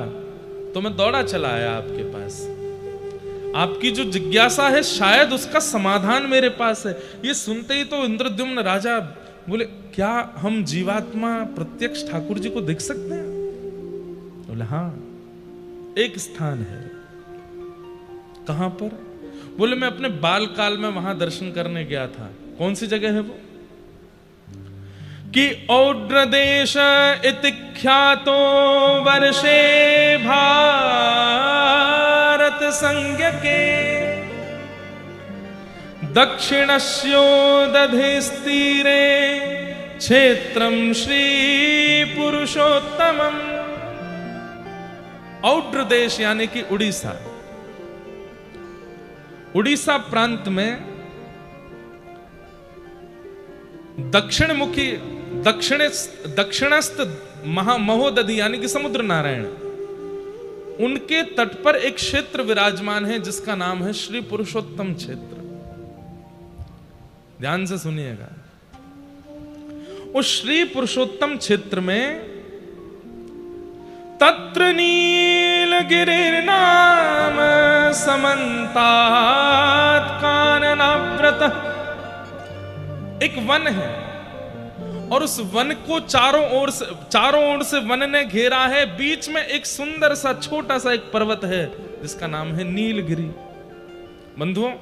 तो मैं दौड़ा चला आया आपके पास। आपकी जो जिज्ञासा है शायद उसका समाधान मेरे पास है। ये सुनते ही तो इंद्रद्युम्न राजा बोले, क्या हम जीवात्मा प्रत्यक्ष ठाकुर जी को देख सकते हैं? बोले, हाँ, एक स्थान है। कहां पर? बोले, मैं अपने बाल काल में वहां दर्शन करने गया था। कौन सी जगह है वो? कि औड्र देश इति ख्यातो वर्षे भारत संज्ञके दक्षिणस्योदधिस्तीरे क्षेत्रम श्री पुरुषोत्तमम। औड्र देश यानी कि उड़ीसा। उड़ीसा प्रांत में दक्षिणमुखी दक्षिणस्थ महोदधि यानी कि समुद्र नारायण, उनके तट पर एक क्षेत्र विराजमान है जिसका नाम है श्री पुरुषोत्तम क्षेत्र। ध्यान से सुनिएगा। उस श्री पुरुषोत्तम क्षेत्र में तत्र नीलगिरिर्नाम समन्तात् काननाव्रतः, एक वन है और उस वन को चारों ओर से वन ने घेरा है। बीच में एक सुंदर सा छोटा सा एक पर्वत है जिसका नाम है नीलगिरी। बंधुओं,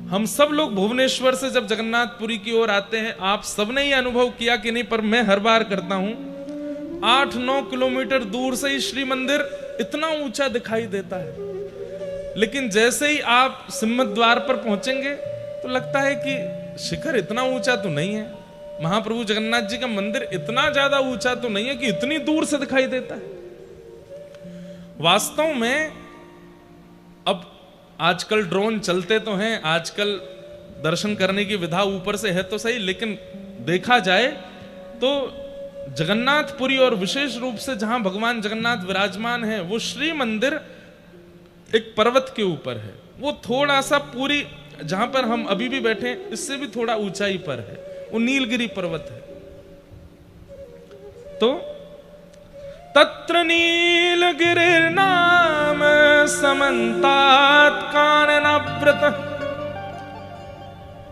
हम सब लोग भुवनेश्वर से जब जगन्नाथपुरी की ओर आते हैं, आप सबने ये अनुभव किया कि नहीं, पर मैं हर बार करता हूं, 8-9 किलोमीटर दूर से ही श्री मंदिर इतना ऊंचा दिखाई देता है, लेकिन जैसे ही आप सिंहद्वार पर पहुंचेंगे तो लगता है कि शिखर इतना ऊंचा तो नहीं है, महाप्रभु जगन्नाथ जी का मंदिर इतना ज्यादा ऊंचा तो नहीं है कि इतनी दूर से दिखाई देता है। वास्तव में अब आजकल ड्रोन चलते तो हैं, आजकल दर्शन करने की विधा ऊपर से है तो सही, लेकिन देखा जाए तो जगन्नाथपुरी और विशेष रूप से जहां भगवान जगन्नाथ विराजमान है वो श्री मंदिर एक पर्वत के ऊपर है। वो थोड़ा सा पूरी जहां पर हम अभी भी बैठे हैं इससे भी थोड़ा ऊंचाई पर है, वो नीलगिरी पर्वत है। तो तत्र नीलगिरिर्नाम समन्तात काननाव्रत,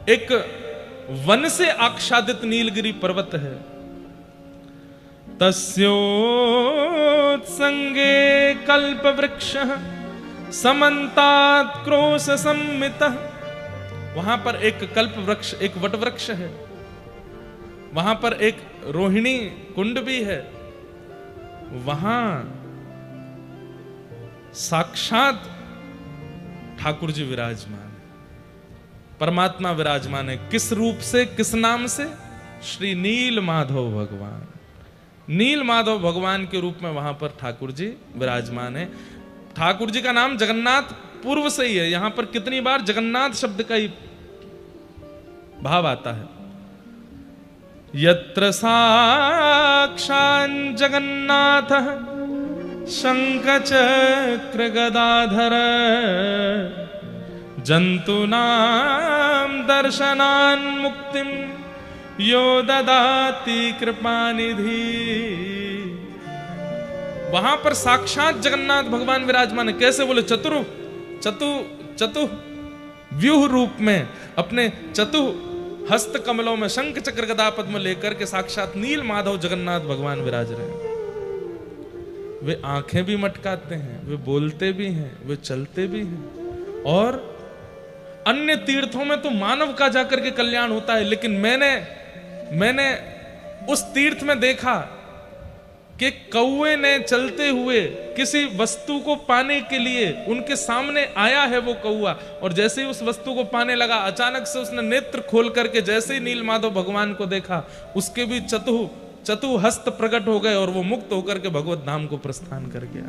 एक वन से आच्छादित नीलगिरी पर्वत है। तस्योत्संगे कल्प वृक्ष समन्तात क्रोश सम्मितः, वहां पर एक कल्प वृक्ष, एक वट वृक्ष है, वहां पर एक रोहिणी कुंड भी है, वहां साक्षात ठाकुर जी विराजमान है, परमात्मा विराजमान है। किस रूप से, किस नाम से? श्री नील माधव भगवान, नील माधव भगवान के रूप में वहां पर ठाकुर जी विराजमान है। ठाकुर जी का नाम जगन्नाथ पूर्व से ही है, यहां पर कितनी बार जगन्नाथ शब्द का ही भाव आता है। यत्र साक्षात् जगन्नाथः शंख चक्र गदाधर जंतूनां दर्शनान् मुक्तिं यो ददाति कृपानिधि। वहां पर साक्षात जगन्नाथ भगवान विराजमान है। कैसे? बोले चतु व्यूह रूप में, अपने चतु हस्त कमलों में शंख चक्र गदा पद्म लेकर के साक्षात नील माधव जगन्नाथ भगवान विराज रहे हैं। वे आंखें भी मटकाते हैं, वे बोलते भी हैं, वे चलते भी हैं। और अन्य तीर्थों में तो मानव का जाकर के कल्याण होता है, लेकिन मैंने उस तीर्थ में देखा कि कौवे ने चलते हुए किसी वस्तु को पाने के लिए उनके सामने आया है वो कौवा, और जैसे ही उस वस्तु को पाने लगा अचानक से उसने नेत्र खोल करके जैसे ही नील माधव भगवान को देखा, उसके भी चतु हस्त प्रकट हो गए और वो मुक्त होकर के भगवत धाम को प्रस्थान कर गया।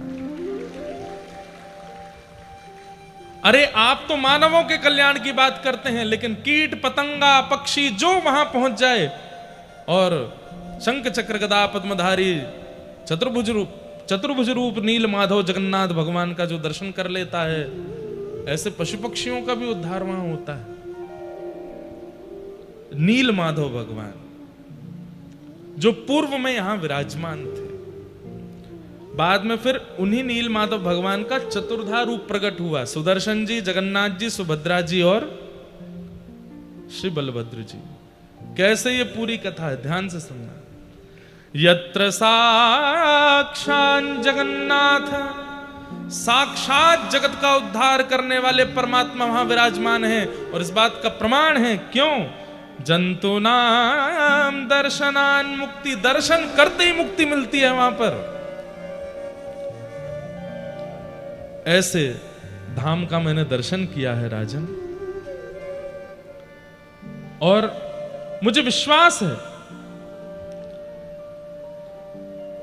अरे आप तो मानवों के कल्याण की बात करते हैं, लेकिन कीट पतंगा पक्षी जो वहां पहुंच जाए और शंख चक्र गदा पद्मधारी चतुर्भुज रूप नील माधव जगन्नाथ भगवान का जो दर्शन कर लेता है, ऐसे पशु पक्षियों का भी उद्धार वहां होता है। नील माधव भगवान जो पूर्व में यहां विराजमान थे, बाद में फिर उन्हीं नील माधव भगवान का चतुर्धा रूप प्रकट हुआ। सुदर्शन जी, जगन्नाथ जी, सुभद्रा जी और श्री बलभद्र जी। कैसे ये पूरी कथा है, ध्यान से सुनना। यत्र साक्षात् जगन्नाथ, साक्षात जगत का उद्धार करने वाले परमात्मा वहां विराजमान है। और इस बात का प्रमाण है, क्यों? जंतूनां दर्शनान् मुक्ति, दर्शन करते ही मुक्ति मिलती है वहां पर। ऐसे धाम का मैंने दर्शन किया है राजन, और मुझे विश्वास है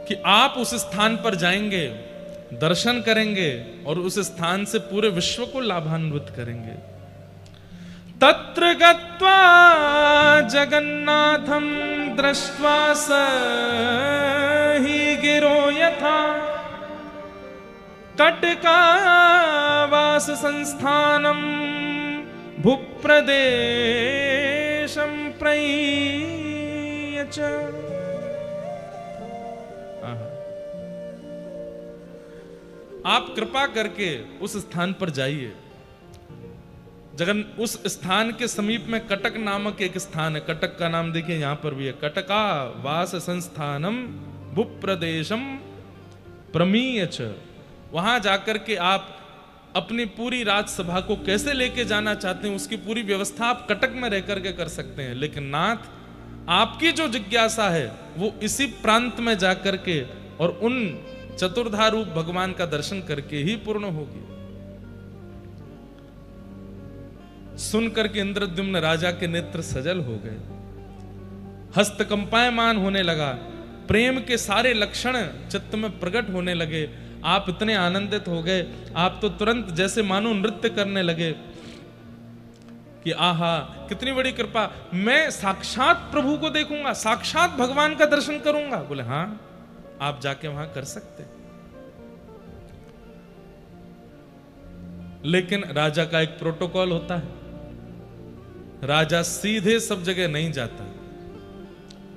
कि आप उस स्थान पर जाएंगे, दर्शन करेंगे और उस स्थान से पूरे विश्व को लाभान्वित करेंगे। तत्र गत्वा जगन्नाथं दृष्ट्वा स हि गिरो यथा कटकावास संस्थानं भूप्रदेशं प्रयच्छ। आप कृपा करके उस स्थान पर जाइए। उस स्थान के समीप में कटक नामक एक स्थान है। कटक का नाम देखिए यहां पर भी है, कटका वास संस्थानम भूप्रदेशम प्रमीयच। वहां जाकर के आप अपनी पूरी राजसभा को कैसे लेके जाना चाहते हैं उसकी पूरी व्यवस्था आप कटक में रह करके कर सकते हैं। लेकिन नाथ, आपकी जो जिज्ञासा है वो इसी प्रांत में जाकर के और उन चतुर्धा रूप भगवान का दर्शन करके ही पूर्ण होगी। सुनकर के इंद्रद्युम्न राजा के नेत्र सजल हो गए, हस्त कंपायमान होने लगा, प्रेम के सारे लक्षण चित्त में प्रकट होने लगे। आप इतने आनंदित हो गए, आप तो तुरंत जैसे मानो नृत्य करने लगे कि आहा कितनी बड़ी कृपा, मैं साक्षात प्रभु को देखूंगा, साक्षात भगवान का दर्शन करूंगा। बोले हाँ, आप जाके वहां कर सकते। लेकिन राजा का एक प्रोटोकॉल होता है, राजा सीधे सब जगह नहीं जाता,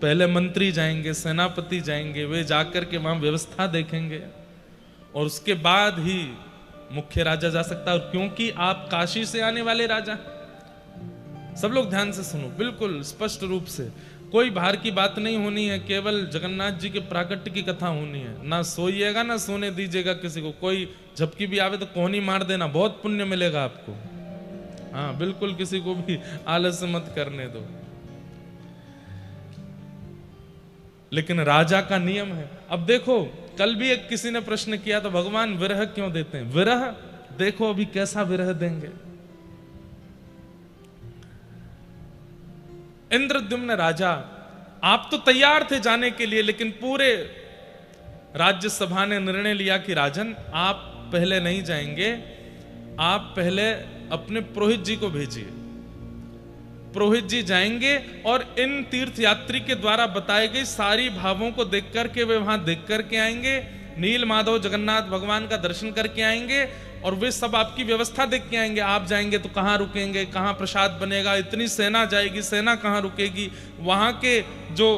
पहले मंत्री जाएंगे, सेनापति जाएंगे, वे जाकर के वहां व्यवस्था देखेंगे और उसके बाद ही मुख्य राजा जा सकता है। और क्योंकि आप काशी से आने वाले राजा, सब लोग ध्यान से सुनो, बिल्कुल स्पष्ट रूप से, कोई बाहर की बात नहीं होनी है, केवल जगन्नाथ जी के प्राकट्य की कथा होनी है। ना सोइएगा ना सोने दीजिएगा किसी को, कोई झपकी भी आवे तो कोहनी मार देना, बहुत पुण्य मिलेगा आपको। हाँ बिल्कुल, किसी को भी आलस्य मत करने दो। लेकिन राजा का नियम है। अब देखो, कल भी एक किसी ने प्रश्न किया तो भगवान विरह क्यों देते हैं? विरह देखो अभी कैसा विरह देंगे। इंद्रद्युम्न राजा, आप तो तैयार थे जाने के लिए, लेकिन पूरे राज्यसभा ने निर्णय लिया कि राजन आप पहले नहीं जाएंगे, आप पहले अपने पुरोहित जी को भेजिए। पुरोहित जी जाएंगे और इन तीर्थयात्री के द्वारा बताई गई सारी भावों को देख करके वे वहां देख करके आएंगे, नील माधव जगन्नाथ भगवान का दर्शन करके आएंगे और वे सब आपकी व्यवस्था देख के आएंगे। आप जाएंगे तो कहां रुकेंगे, कहां प्रसाद बनेगा, इतनी सेना जाएगी, सेना कहां रुकेगी, वहां के जो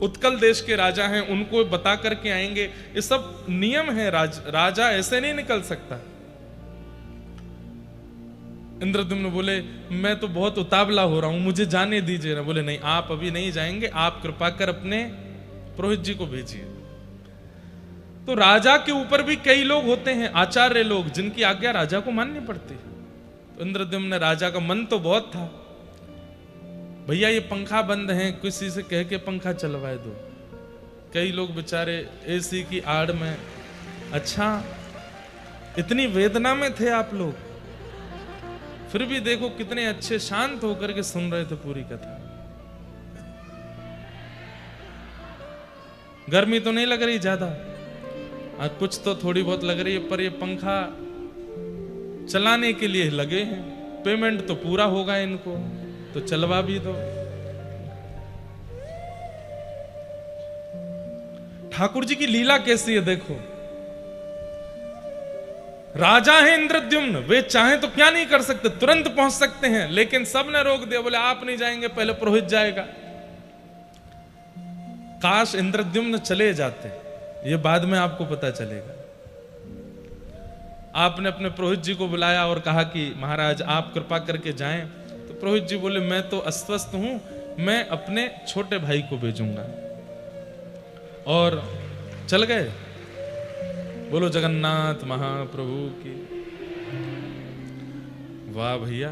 उत्कल देश के राजा हैं उनको बता करके आएंगे। ये सब नियम है, राजा ऐसे नहीं निकल सकता। इंद्रद्युम्न बोले मैं तो बहुत उतावला हो रहा हूं, मुझे जाने दीजिए ना। बोले नहीं, आप अभी नहीं जाएंगे, आप कृपा कर अपने पुरोहित जी को भेजिए। तो राजा के ऊपर भी कई लोग होते हैं, आचार्य लोग, जिनकी आज्ञा राजा को माननी पड़ती है। तो इंद्रद्युम्न राजा का मन तो बहुत था, भैया ये पंखा बंद है, किसी से कह के पंखा चलवाए दो। कई लोग बेचारे एसी की आड़ में, अच्छा इतनी वेदना में थे आप लोग, फिर भी देखो कितने अच्छे शांत होकर के सुन रहे थे पूरी कथा। गर्मी तो नहीं लग रही ज्यादा, कुछ तो थोड़ी बहुत लग रही है, पर ये पंखा चलाने के लिए लगे हैं, पेमेंट तो पूरा होगा इनको, तो चलवा भी दो। ठाकुर जी की लीला कैसी है देखो। राजा है इंद्रद्युम्न, वे चाहें तो क्या नहीं कर सकते, तुरंत पहुंच सकते हैं, लेकिन सब ने रोक दिया। बोले आप नहीं जाएंगे, पहले पुरोहित जाएगा। काश इंद्रद्युम्न चले जाते, ये बाद में आपको पता चलेगा। आपने अपने पुरोहित जी को बुलाया और कहा कि महाराज आप कृपा करके जाएं। तो पुरोहित जी बोले मैं तो अस्वस्थ हूं, मैं अपने छोटे भाई को भेजूंगा। और चल गए। बोलो जगन्नाथ महाप्रभु की। वाह भैया,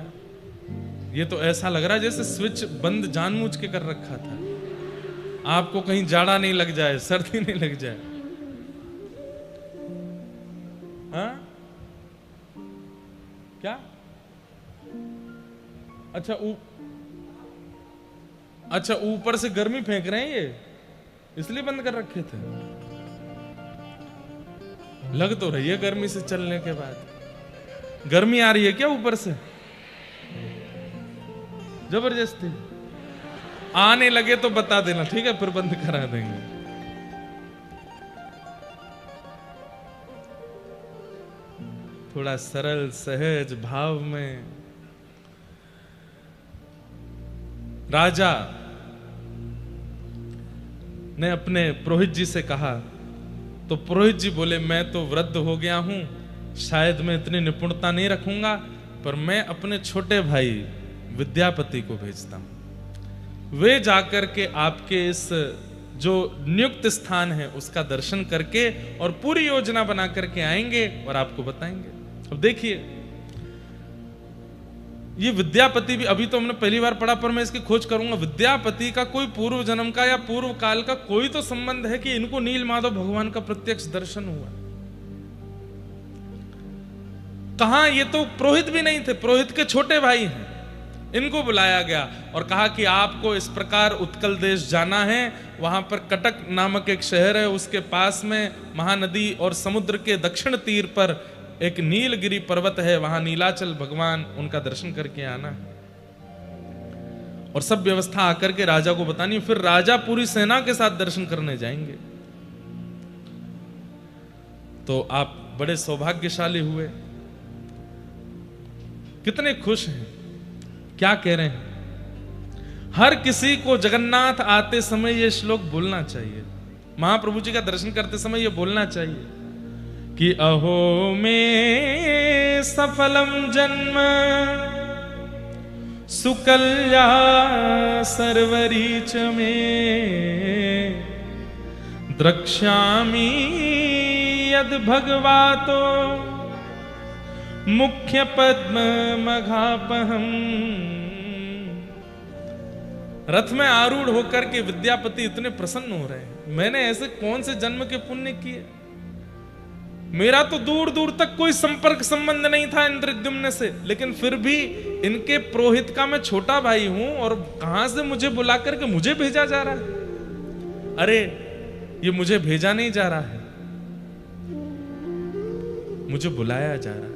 ये तो ऐसा लग रहा है जैसे स्विच बंद जानबूझ के कर रखा था, आपको कहीं जाड़ा नहीं लग जाए, सर्दी नहीं लग जाए। हाँ क्या? अच्छा ऊपर से गर्मी फेंक रहे हैं ये, इसलिए बंद कर रखे थे। लग तो रही है गर्मी से चलने के बाद। गर्मी आ रही है क्या ऊपर से? जबरदस्ती आने लगे तो बता देना, ठीक है, फिर बंद करा देंगे। थोड़ा सरल सहज भाव में राजा ने अपने पुरोहित जी से कहा। तो पुरोहित जी बोले मैं तो वृद्ध हो गया हूं, शायद मैं इतनी निपुणता नहीं रखूंगा, पर मैं अपने छोटे भाई विद्यापति को भेजता हूं। वे जाकर के आपके इस जो नियुक्त स्थान है उसका दर्शन करके और पूरी योजना बना करके आएंगे और आपको बताएंगे। अब देखिए ये विद्यापति भी, अभी तो हमने पहली बार पढ़ा, पर मैं इसकी खोज करूंगा। विद्यापति का कोई पूर्व जन्म का या पूर्व काल का कोई तो संबंध है कि इनको नील माधव भगवान का प्रत्यक्ष दर्शन हुआ? कहां? ये तो पुरोहित भी नहीं थे, पुरोहित के छोटे भाई हैं। इनको बुलाया गया और कहा कि आपको इस प्रकार उत्कल देश जाना है। वहां पर कटक नामक एक शहर है, उसके पास में महानदी और समुद्र के दक्षिण तीर पर एक नीलगिरी पर्वत है, वहां नीलाचल भगवान, उनका दर्शन करके आना है और सब व्यवस्था आकर के राजा को बतानी। फिर राजा पूरी सेना के साथ दर्शन करने जाएंगे। तो आप बड़े सौभाग्यशाली हुए। कितने खुश हैं, क्या कह रहे हैं। हर किसी को जगन्नाथ आते समय यह श्लोक बोलना चाहिए, महाप्रभु जी का दर्शन करते समय यह बोलना चाहिए कि अहो में सफलम जन्म सुकल्या सर्वरीच में द्रक्ष्यामि यद भगवातो मुख्य पद्म मघापहम। रथ में आरूढ़ होकर के विद्यापति इतने प्रसन्न हो रहे हैं, मैंने ऐसे कौन से जन्म के पुण्य किए। मेरा तो दूर दूर तक कोई संपर्क संबंध नहीं था इंद्रद्युम्न से, लेकिन फिर भी इनके पुरोहित का मैं छोटा भाई हूं और कहां से मुझे बुला करके मुझे भेजा जा रहा है। अरे ये मुझे भेजा नहीं जा रहा है, मुझे बुलाया जा रहा है।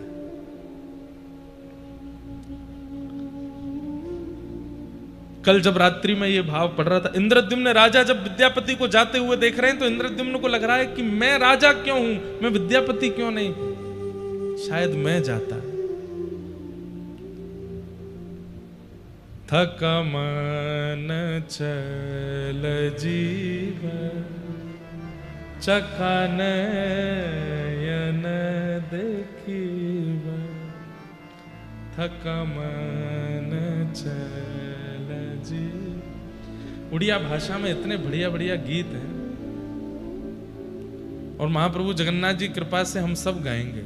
कल जब रात्रि में ये भाव पड़ रहा था, इंद्रद्युम्न राजा जब विद्यापति को जाते हुए देख रहे हैं तो इंद्रद्युम्न को लग रहा है कि मैं राजा क्यों हूं, मैं विद्यापति क्यों नहीं, शायद मैं जाता। थक मन चल जीव चका नयन देखीब, थक मन चल जी। उड़िया भाषा में इतने बढ़िया बढ़िया गीत हैं और महाप्रभु जगन्नाथ जी कृपा से हम सब गाएंगे।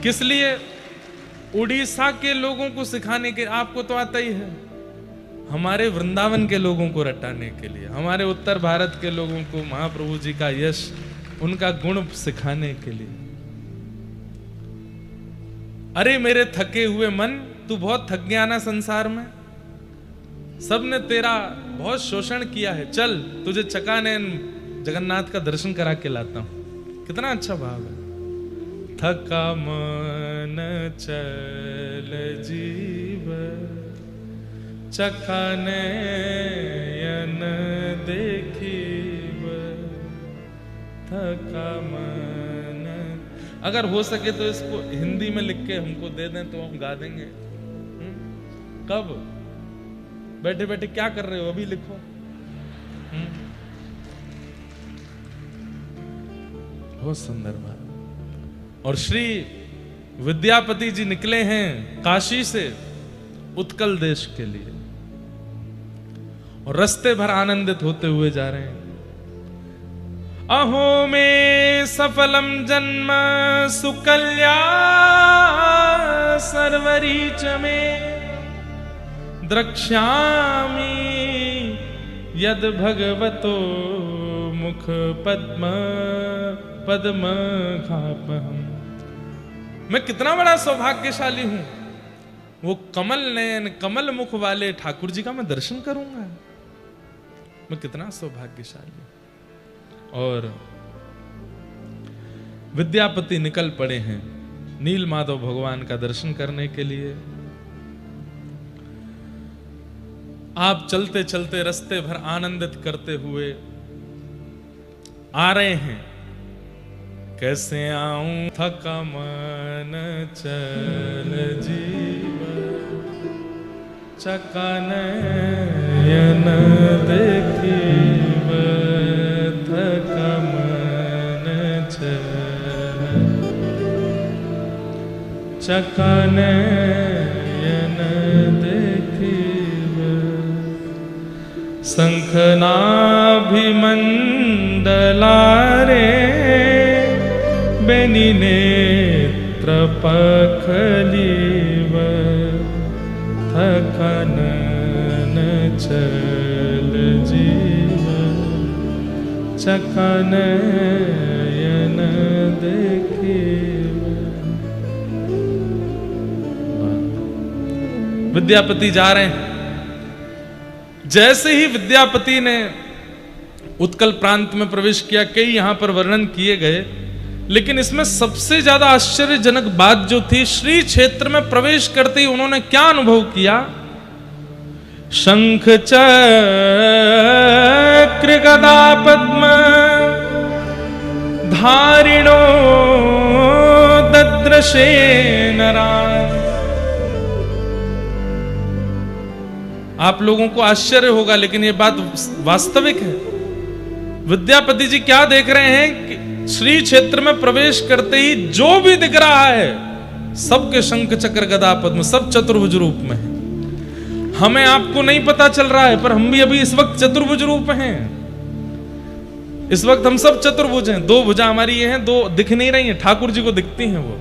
किस लिए? उड़ीसा के लोगों को सिखाने के, आपको तो आता ही है, हमारे वृंदावन के लोगों को रटाने के लिए, हमारे उत्तर भारत के लोगों को महाप्रभु जी का यश, उनका गुण सिखाने के लिए। अरे मेरे थके हुए मन, तू बहुत थक गया ना संसार में, सबने तेरा बहुत शोषण किया है, चल तुझे चकानैन जगन्नाथ का दर्शन करा के लाता हूं। कितना अच्छा भाव है। थका मन चल जीव चकानैन देखीब, थका मन। अगर हो सके तो इसको हिंदी में लिख के हमको दे दें तो हम गा देंगे। कब? बैठे बैठे क्या कर रहे हो, अभी लिखो। बहुत सुंदर बात। और श्री विद्यापति जी निकले हैं काशी से उत्कल देश के लिए और रास्ते भर आनंदित होते हुए जा रहे हैं। अहो में सफलम जन्म सुकल्या सर्वरीच में द्रक्ष्यामि यद भगवतो मुख पद्म पद्म घापहम। मैं कितना बड़ा सौभाग्यशाली हूं, वो कमल नयन कमल मुख वाले ठाकुर जी का मैं दर्शन करूंगा। मैं कितना सौभाग्यशाली। और विद्यापति निकल पड़े हैं नील माधव भगवान का दर्शन करने के लिए। आप चलते चलते रास्ते भर आनंदित करते हुए आ रहे हैं। कैसे आऊं थका मन चल जीव चकानयन देखीब, थका मन चल चकानयन देखीब। शंखनाभिमंडलारे बेनी नेत्र पखलीव, थकनन चल जीव चकानयन देखीव। विद्यापति जा रहे हैं। जैसे ही विद्यापति ने उत्कल प्रांत में प्रवेश किया, कई यहां पर वर्णन किए गए, लेकिन इसमें सबसे ज्यादा आश्चर्यजनक बात जो थी, श्री क्षेत्र में प्रवेश करते ही उन्होंने क्या अनुभव किया। शंख चक्र गदा पद्म धारिणो दद्रशे नरान। आप लोगों को आश्चर्य होगा, लेकिन यह बात वास्तविक है। विद्यापति जी क्या देख रहे हैं कि श्री क्षेत्र में प्रवेश करते ही जो भी दिख रहा है, सबके शंख चक्र गदा पद्म, सब चतुर्भुज रूप में है। हमें आपको नहीं पता चल रहा है, पर हम भी अभी इस वक्त चतुर्भुज रूप हैं। इस वक्त हम सब चतुर्भुज हैं। दो भुजा हमारी ये हैं, दो दिख नहीं रही हैं। ठाकुर जी को दिखती हैं वो,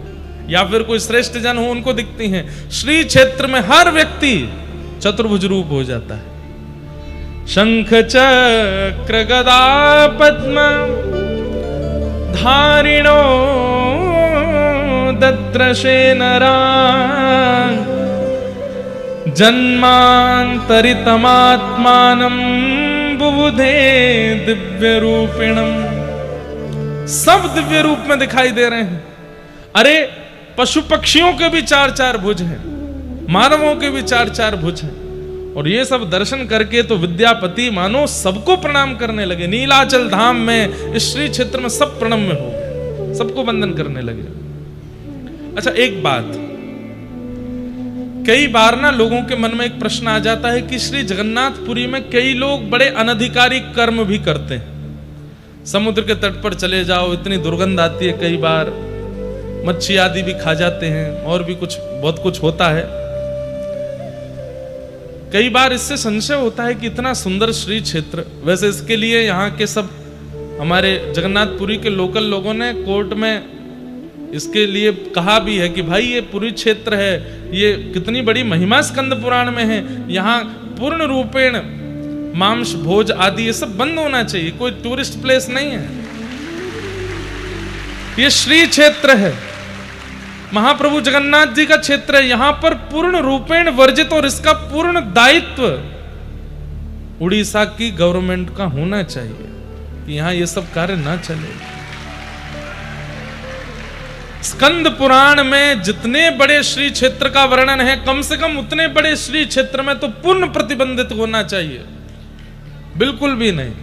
या फिर कोई श्रेष्ठ जन हो उनको दिखती हैं। श्री क्षेत्र में हर व्यक्ति चतुर्भुज रूप हो जाता है। शंख चक्र गदा पद्म धारिणो दद्रशे नरान् जन्मांतरितमात्मानं बुबुधे दिव्य रूपिणम। सब दिव्य रूप में दिखाई दे रहे हैं। अरे पशु पक्षियों के भी चार चार भुज हैं, मानवों के भी चार चार भुज हैं। और ये सब दर्शन करके तो विद्यापति मानो सबको प्रणाम करने लगे। नीलाचल धाम में, इस श्री क्षेत्र में सब प्रणम्य हो गए, सबको वंदन करने लगे। अच्छा, एक बात, कई बार ना लोगों के मन में एक प्रश्न आ जाता है कि श्री जगन्नाथपुरी में कई लोग बड़े अनधिकारी कर्म भी करते हैं। समुद्र के तट पर चले जाओ, इतनी दुर्गंध आती है, कई बार मच्छी आदि भी खा जाते हैं, और भी कुछ बहुत कुछ होता है। कई बार इससे संशय होता है कि इतना सुंदर श्री क्षेत्र, वैसे इसके लिए यहाँ के सब हमारे जगन्नाथपुरी के लोकल लोगों ने कोर्ट में इसके लिए कहा भी है कि भाई ये पुरी क्षेत्र है, ये कितनी बड़ी महिमा स्कंद पुराण में है, यहाँ पूर्ण रूपेण मांस भोज आदि ये सब बंद होना चाहिए, कोई टूरिस्ट प्लेस नहीं है, ये श्री क्षेत्र है, महाप्रभु जगन्नाथ जी का क्षेत्र है। यहां पर पूर्ण रूपेण वर्जित, और इसका पूर्ण दायित्व उड़ीसा की गवर्नमेंट का होना चाहिए कि यहां ये सब कार्य ना चले। स्कंद पुराण में जितने बड़े श्री क्षेत्र का वर्णन है, कम से कम उतने बड़े श्री क्षेत्र में तो पूर्ण प्रतिबंधित होना चाहिए, बिल्कुल भी नहीं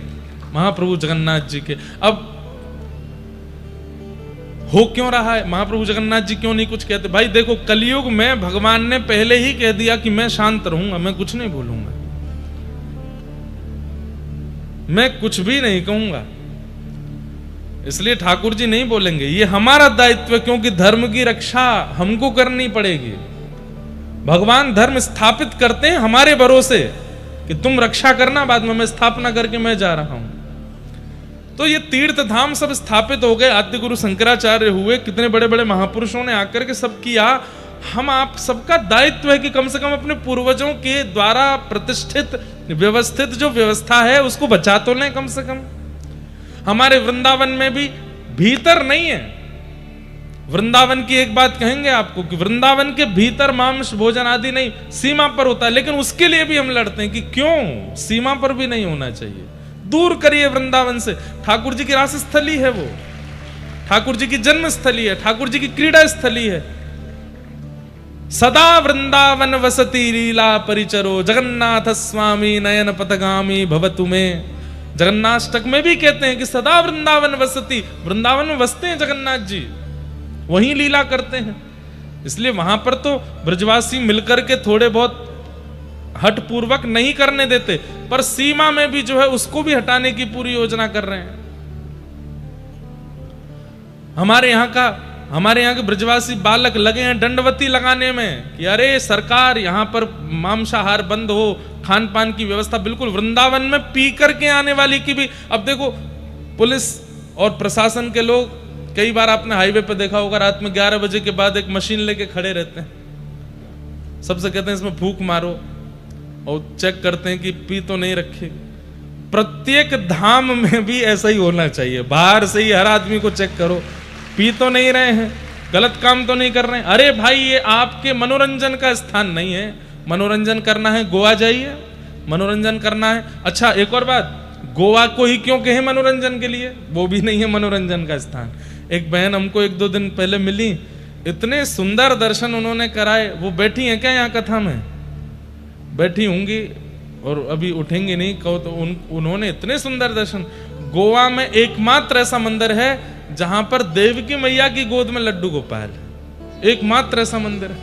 महाप्रभु जगन्नाथ जी के। अब हो क्यों रहा है, महाप्रभु जगन्नाथ जी क्यों नहीं कुछ कहते? भाई देखो, कलयुग में भगवान ने पहले ही कह दिया कि मैं शांत रहूंगा, मैं कुछ नहीं बोलूंगा, मैं कुछ भी नहीं कहूंगा। इसलिए ठाकुर जी नहीं बोलेंगे, ये हमारा दायित्व है, क्योंकि धर्म की रक्षा हमको करनी पड़ेगी। भगवान धर्म स्थापित करते हैं हमारे भरोसे कि तुम रक्षा करना, बाद में मैं स्थापना करके मैं जा रहा हूं। तो ये तीर्थ धाम सब स्थापित हो गए, आद्य गुरु शंकराचार्य हुए, कितने बड़े बड़े महापुरुषों ने आकर के सब किया। हम आप सबका दायित्व है कि कम से कम अपने पूर्वजों के द्वारा प्रतिष्ठित व्यवस्थित जो व्यवस्था है उसको बचा तो लें कम से कम। हमारे वृंदावन में भी भीतर नहीं है। वृंदावन की एक बात कहेंगे आपको कि वृंदावन के भीतर मांस भोजन आदि नहीं, सीमा पर होता है, लेकिन उसके लिए भी हम लड़ते हैं कि क्यों सीमा पर भी नहीं होना चाहिए। दूर करिए वृंदावन से। ठाकुर जी की रास स्थली है वो, ठाकुर जी की जन्म स्थली है, ठाकुर जी की क्रीड़ा स्थली है। सदा वृंदावन वसती लीला परिचरो जगन्नाथ स्वामी नयन पथगामी भवतु में। जगन्नाष्टक में भी कहते हैं कि सदा वृंदावन वसती, वृंदावन में बसते हैं जगन्नाथ जी, वहीं लीला करते हैं। इसलिए वहां पर तो ब्रजवासी मिलकर के थोड़े बहुत हट पूर्वक नहीं करने देते, पर सीमा में भी जो है उसको भी हटाने की पूरी योजना कर रहे हैं। हमारे यहाँ के ब्रजवासी बालक लगे हैं दंडवती लगाने में कि अरे सरकार यहाँ पर मांसाहार बंद हो, खान पान की व्यवस्था बिल्कुल। वृंदावन में पी करके आने वाली की भी, अब देखो पुलिस और प्रशासन के लोग, कई बार आपने हाईवे पे देखा होगा, रात में 11 बजे के बाद एक मशीन लेके खड़े रहते हैं, सबसे कहते हैं इसमें फूंक मारो और चेक करते हैं कि पी तो नहीं रखे। प्रत्येक धाम में भी ऐसा ही होना चाहिए, बाहर से ही हर आदमी को चेक करो, पी तो नहीं रहे हैं, गलत काम तो नहीं कर रहे हैं। अरे भाई ये आपके मनोरंजन का स्थान नहीं है, मनोरंजन करना है गोवा जाइए, मनोरंजन करना है। अच्छा एक और बात, गोवा को ही क्यों कहे मनोरंजन के लिए, वो भी नहीं है मनोरंजन का स्थान। एक बहन हमको 1-2 दिन पहले मिली, इतने सुंदर दर्शन उन्होंने कराए। वो बैठी हैं क्या यहाँ कथा में? बैठी होंगी और अभी उठेंगे नहीं, कहो तो उन्होंने इतने सुंदर दर्शन। गोवा में एकमात्र ऐसा मंदिर है जहां पर देवकी मैया की गोद में लड्डू गोपाल, एकमात्र ऐसा मंदिर है।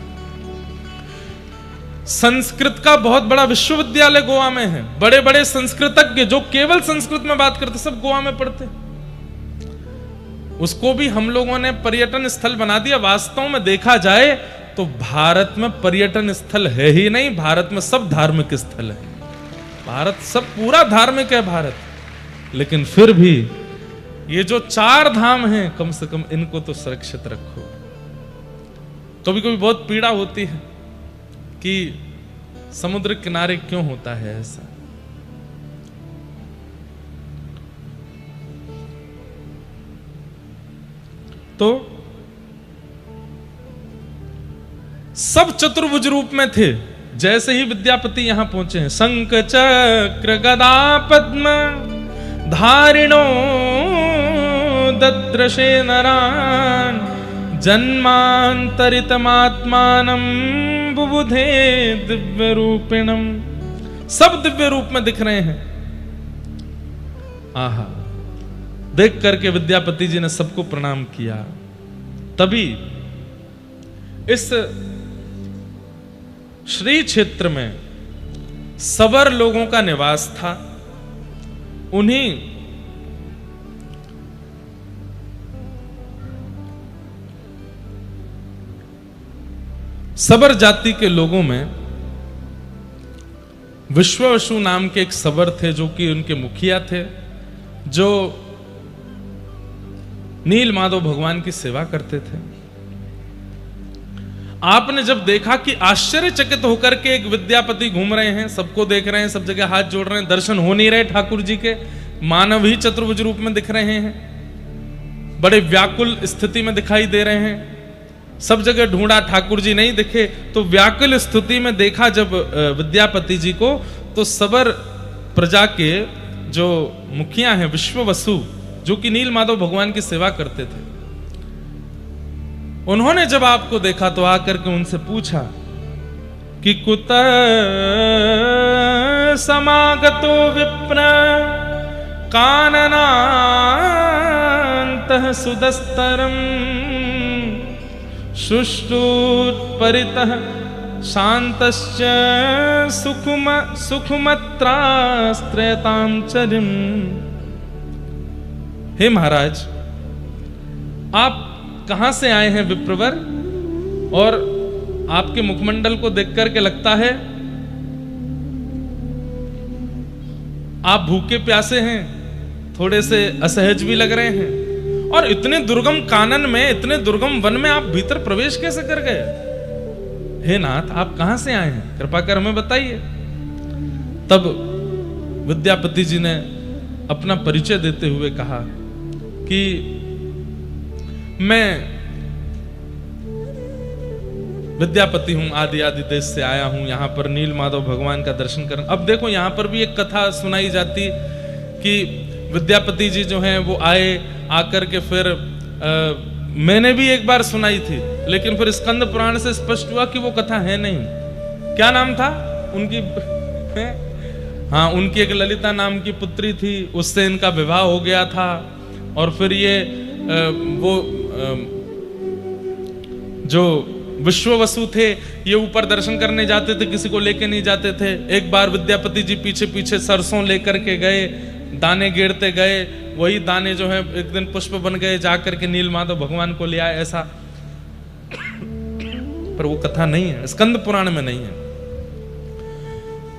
संस्कृत का बहुत बड़ा विश्वविद्यालय गोवा में है, बड़े बड़े संस्कृतज्ञ जो केवल संस्कृत में बात करते सब गोवा में पढ़ते। उसको भी हम लोगों ने पर्यटन स्थल बना दिया। वास्तव में देखा जाए तो भारत में पर्यटन स्थल है ही नहीं, भारत में सब धार्मिक स्थल है। भारत सब पूरा धार्मिक है भारत, लेकिन फिर भी ये जो 4 धाम हैं कम से कम इनको तो सुरक्षित रखो। कभी कभी बहुत पीड़ा होती है कि समुद्र किनारे क्यों होता है ऐसा। तो सब चतुर्भुज रूप में थे। जैसे ही विद्यापति यहां पहुंचे हैं, शंख चक्र गदा पद्म धारिणो दद्रशे नरान जन्मांतरितमात्मानं बुबुधे दिव्य रूपिणम। सब दिव्य रूप में दिख रहे हैं। आहा, देख करके विद्यापति जी ने सबको प्रणाम किया। तभी इस श्री क्षेत्र में सबर लोगों का निवास था। उन्हीं सबर जाति के लोगों में विश्ववसु नाम के एक सबर थे, जो कि उनके मुखिया थे, जो नील माधव भगवान की सेवा करते थे। आपने जब देखा कि आश्चर्यचकित होकर के एक विद्यापति घूम रहे हैं, सबको देख रहे हैं, सब जगह हाथ जोड़ रहे हैं, दर्शन हो नहीं रहे ठाकुर जी के, मानव ही चतुर्भुज रूप में दिख रहे हैं, बड़े व्याकुल स्थिति में दिखाई दे रहे हैं, सब जगह ढूंढा ठाकुर जी नहीं दिखे, तो व्याकुल स्थिति में देखा जब विद्यापति जी को, तो सबर प्रजा के जो मुखिया हैं विश्ववसु, जो कि नील माधव भगवान की सेवा करते थे, उन्होंने जब आपको देखा तो आकर के उनसे पूछा कि कुतः समागतो विप्र काननान्तः सुदस्तरम् शुष्टुत्परितः शान्तश्च सुखमत्रास्त्रयतां चरिम्। हे महाराज, आप कहां से आए हैं विप्रवर, और आपके मुखमंडल को देख करके लगता है आप भूखे प्यासे हैं, थोड़े से असहज भी लग रहे हैं, और इतने दुर्गम कानन में, इतने दुर्गम वन में आप भीतर प्रवेश कैसे कर गए? हे नाथ, आप कहां से आए हैं, कृपा कर हमें बताइए। तब विद्यापति जी ने अपना परिचय देते हुए कहा कि मैं विद्यापति हूं, आदि आदि देश से आया हूं, यहां पर नील माधव भगवान का दर्शन करना। अब देखो, यहां पर भी एक कथा सुनाई जाती कि विद्यापति जी जो हैं वो आए, आकर के फिर मैंने भी एक बार सुनाई थी, लेकिन फिर स्कंद पुराण से स्पष्ट हुआ कि वो कथा है नहीं। क्या नाम था उनकी? हाँ, उनकी एक ललिता नाम की पुत्री थी, उससे इनका विवाह हो गया था, और फिर ये वो जो विश्ववसु थे, ये ऊपर दर्शन करने जाते थे, किसी को लेके नहीं जाते थे। एक बार विद्यापति जी पीछे पीछे सरसों लेकर के गए, दाने गिरते गए, वही दाने जो है एक दिन पुष्प बन गए, जाकर के नील माधव भगवान को ले आए, ऐसा। पर वो कथा नहीं है, स्कंद पुराण में नहीं है।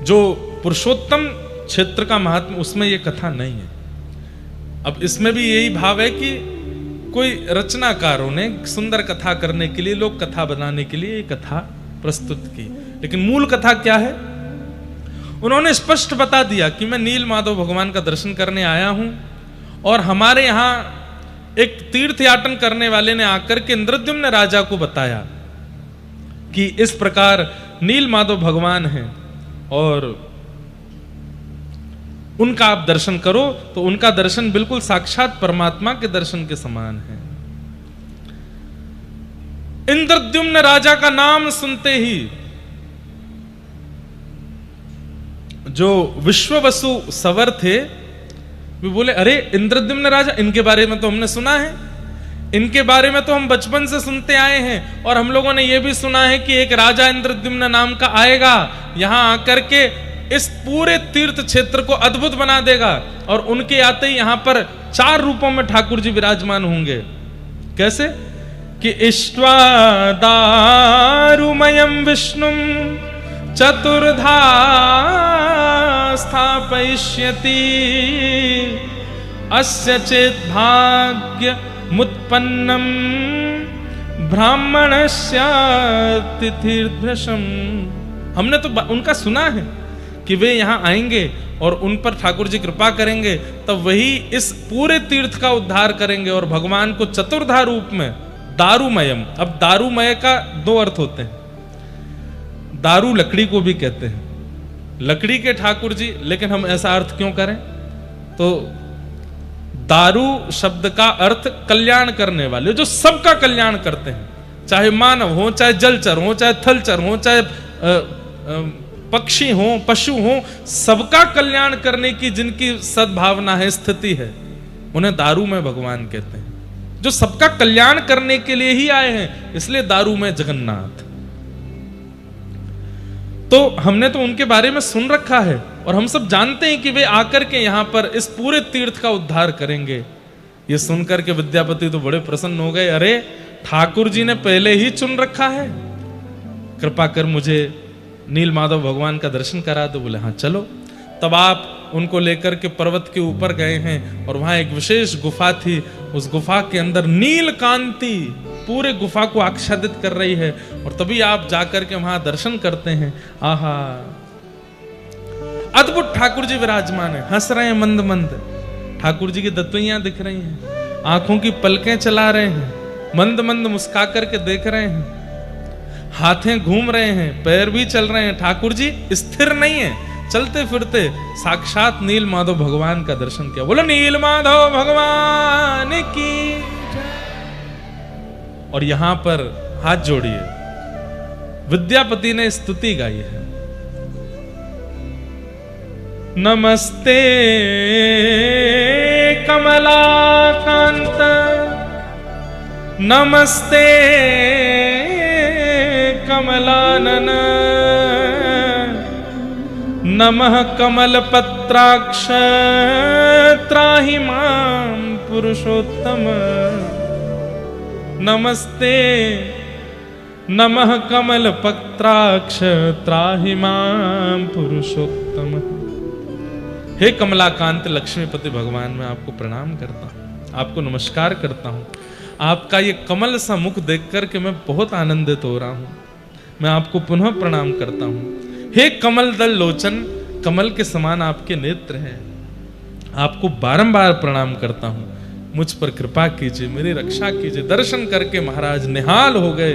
जो पुरुषोत्तम क्षेत्र का महात्मा, उसमें ये कथा नहीं है। अब इसमें भी यही भाव है कि कोई रचनाकारों ने सुंदर कथा करने के लिए, लोक कथा बनाने के लिए ये कथा प्रस्तुत की, लेकिन मूल कथा क्या है? उन्होंने स्पष्ट बता दिया कि मैं नील माधव भगवान का दर्शन करने आया हूं, और हमारे यहां एक तीर्थयाटन करने वाले ने आकर के इंद्रद्युम्न राजा को बताया कि इस प्रकार नील माधव भगवान हैं और उनका आप दर्शन करो तो उनका दर्शन बिल्कुल साक्षात परमात्मा के दर्शन के समान है। इंद्रद्युम्न राजा का नाम सुनते ही जो विश्ववसु सवर थे वे बोले, अरे इंद्रद्युम्न राजा, इनके बारे में तो हमने सुना है, इनके बारे में तो हम बचपन से सुनते आए हैं और हम लोगों ने यह भी सुना है कि एक राजा इंद्रद्युम्न नाम का आएगा, यहां आकर के इस पूरे तीर्थ क्षेत्र को अद्भुत बना देगा। और उनके आते ही यहां पर 4 रूपों में ठाकुर जी विराजमान होंगे। कैसे कि इष्ट्वा दारुमयं विष्णुं चतुर्धा स्थापयिष्यति अस्य चेत् भाग्य मुत्पन्नम ब्राह्मणस्य तिथिर्भृशम। हमने तो उनका सुना है कि वे यहां आएंगे और उन पर ठाकुर जी कृपा करेंगे, तब वही इस पूरे तीर्थ का उद्धार करेंगे। और भगवान को चतुर्धा रूप में दारुमयम, अब दारुमय का 2 अर्थ होते हैं। दारू लकड़ी को भी कहते हैं, लकड़ी के ठाकुर जी, लेकिन हम ऐसा अर्थ क्यों करें? तो दारू शब्द का अर्थ कल्याण करने वाले, जो सबका कल्याण करते हैं, चाहे मानव हो, चाहे जलचर हो, चाहे थलचर हो, चाहे पक्षी हो, पशु हो, सबका कल्याण करने की जिनकी सद्भावना है, स्थिति है, उन्हें दारू में भगवान कहते हैं। जो सबका कल्याण करने के लिए ही आए हैं, इसलिए दारू में जगन्नाथ। तो हमने तो उनके बारे में सुन रखा है और हम सब जानते हैं कि वे आकर के यहां पर इस पूरे तीर्थ का उद्धार करेंगे। ये सुनकर के विद्यापति तो बड़े प्रसन्न हो गए, अरे ठाकुर जी ने पहले ही चुन रखा है, कृपा कर मुझे नील माधव भगवान का दर्शन करा दो। बोले हाँ चलो। तब आप उनको लेकर के पर्वत के ऊपर गए हैं और वहां एक विशेष गुफा थी। उस गुफा के अंदर नील कांति पूरे गुफा को आच्छादित कर रही है और तभी आप जाकर के वहां दर्शन करते हैं। आहा, अद्भुत ठाकुर जी विराजमान है, हंस रहे हैं मंद मंद, ठाकुर जी की दत्तुइयां दिख रही हैं, आंखों की पलकें चला रहे हैं, मंद मंद मुस्का करके देख रहे हैं, हाथें घूम रहे हैं, पैर भी चल रहे हैं। ठाकुर जी स्थिर नहीं है, चलते फिरते साक्षात नील माधव भगवान का दर्शन किया। बोलो नील माधव भगवान की। और यहां पर हाथ जोड़िए, विद्यापति ने स्तुति गाई है। नमस्ते कमलाकांत, नमस्ते कमलानन, नमः कमलपत्राक्ष त्राहि मां पुरुषोत्तम। नमस्ते नमः कमलपत्राक्ष त्राहि मां पुरुषोत्तम। हे कमलाकांत लक्ष्मीपति भगवान, मैं आपको प्रणाम करता हूं, आपको नमस्कार करता हूं। आपका ये कमल सा मुख देख करके मैं बहुत आनंदित हो रहा हूं। मैं आपको पुनः प्रणाम करता हूं। हे कमल दल लोचन, कमल के समान आपके नेत्र हैं। आपको बारंबार प्रणाम करता हूं। मुझ पर कृपा कीजिए, मेरी रक्षा कीजिए। दर्शन करके महाराज निहाल हो गए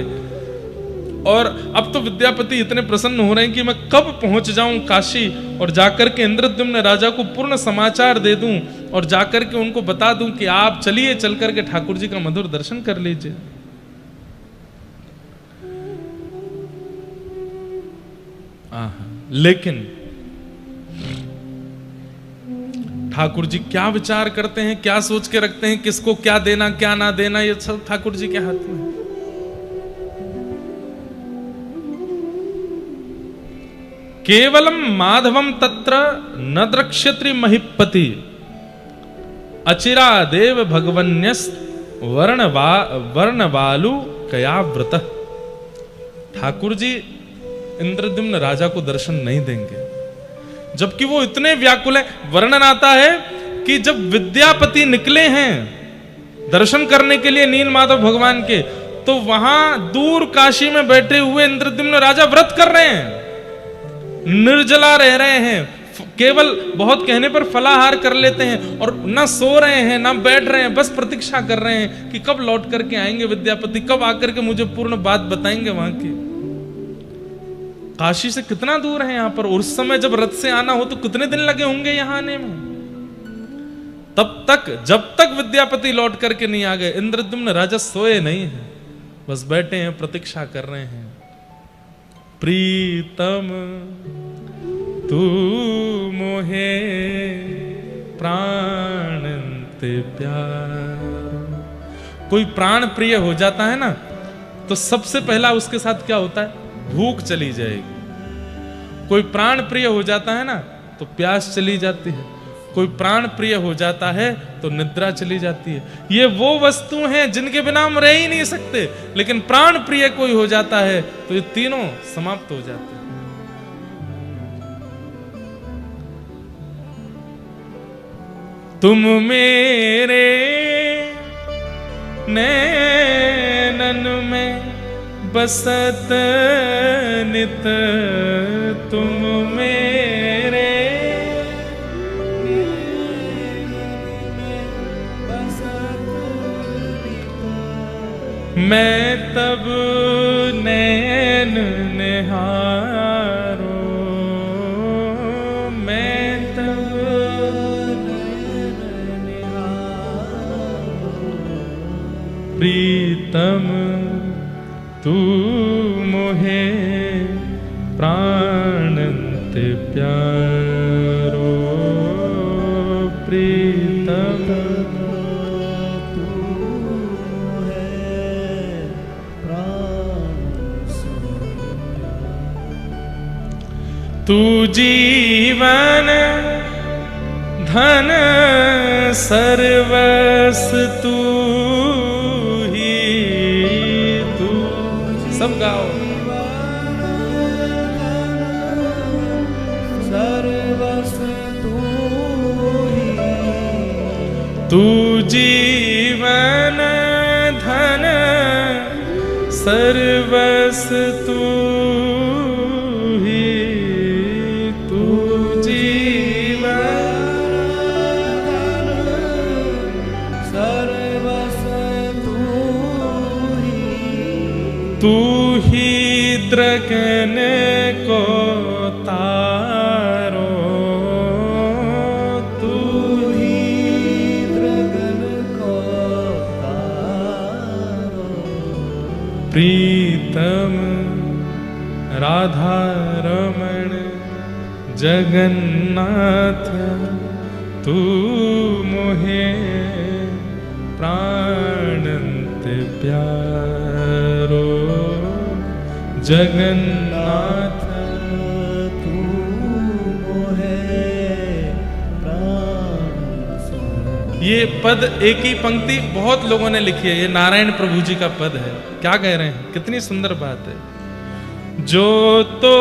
और अब तो विद्यापति इतने प्रसन्न हो रहे हैं कि मैं कब पहुंच जाऊं काशी और जाकर के इंद्रद्युम्न राजा को पूर्ण समाचार दे दूं और जाकर के उनको बता दूं कि आप चलिए, चल करके ठाकुर जी का मधुर दर्शन कर लीजिए। लेकिन ठाकुर जी क्या विचार करते हैं, क्या सोच के रखते हैं, किसको क्या देना क्या ना देना, ये सब ठाकुर जी के हाथ में है। केवलम माधवम तत्र न द्रक्ष्यति महिपति, अचिरा देव भगवन्यस वर्णवालु कयाव्रत। ठाकुर जी इंद्रद्युम्न राजा को दर्शन नहीं देंगे, जबकि वो इतने व्याकुल है। वर्णन आता है कि जब विद्यापति निकले हैं दर्शन करने के लिए नील माधव भगवान के, तो वहां दूर काशी में बैठे हुए इंद्रद्युम्न राजा व्रत कर रहे हैं, निर्जला रह रहे हैं, केवल बहुत कहने पर फलाहार कर लेते हैं और ना सो रहे हैं ना बैठ रहे हैं, बस प्रतीक्षा कर रहे हैं कि कब लौट करके आएंगे विद्यापति, कब आकर के मुझे पूर्ण बात बताएंगे वहां की। काशी से कितना दूर है यहाँ पर, और उस समय जब रथ से आना हो तो कितने दिन लगे होंगे यहाँ आने में। तब तक जब तक विद्यापति लौट करके नहीं आ गए, इंद्रद्युम्न राजा सोए नहीं है, बस बैठे हैं, प्रतीक्षा कर रहे हैं। प्रीतम तू मोहे प्राण ते प्यार। कोई प्राण प्रिय हो जाता है ना, तो सबसे पहला उसके साथ क्या होता है, भूख चली जाएगी। कोई प्राण प्रिय हो जाता है ना, तो प्यास चली जाती है। कोई प्राण प्रिय हो जाता है तो निद्रा चली जाती है। ये वो वस्तु हैं जिनके बिना हम रह ही नहीं सकते, लेकिन प्राण प्रिय कोई हो जाता है तो ये तीनों समाप्त हो जाते हैं। तुम मेरे नैनन में बसत नित, तुम मेरे मैं तब नैन निहारो, मैं तब नैन निहारो। प्रीतम तू मोहे प्राणंत प्यारो, प्रीतम तू जीवन धन सर्वस तू ही, तू सब गाओ। सर्वस तू ही, तू जीवन धन सर्वस तू ही, तू जीवन सर्वस तू ही, तू ही द्रगन को तारो, तू ही द्रगन को तारो। प्रीतम राधा रमण जगन्नाथ, तू मोहे प्राणंत प्यारो, जगन्नाथ तू मोहे प्राण। ये पद एक ही पंक्ति बहुत लोगों ने लिखी है, ये नारायण प्रभु जी का पद है। क्या कह रहे हैं, कितनी सुंदर बात है। जो तो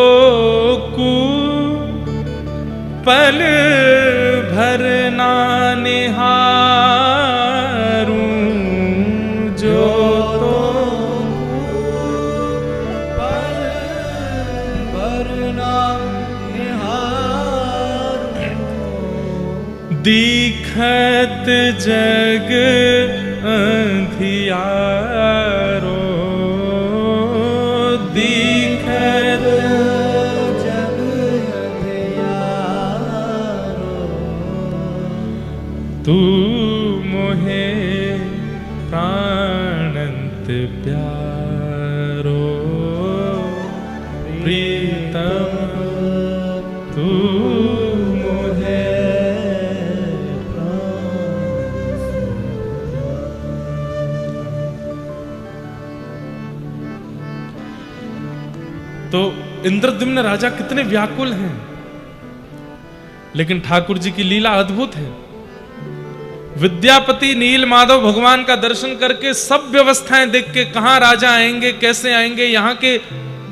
कु पल भर ना निहारूं, जो तो पल भर ना निहारूं, दीखत जग अंधियारो, दीखत जग अंधियारो। तू मोहे प्राणंत प्यारो, प्रीतम तू मोहे। तो इंद्रद्युम्न राजा कितने व्याकुल हैं, लेकिन ठाकुर जी की लीला अद्भुत है। विद्यापति नील माधव भगवान का दर्शन करके सब व्यवस्थाएं देख के कहां राजा आएंगे, कैसे आएंगे, यहाँ के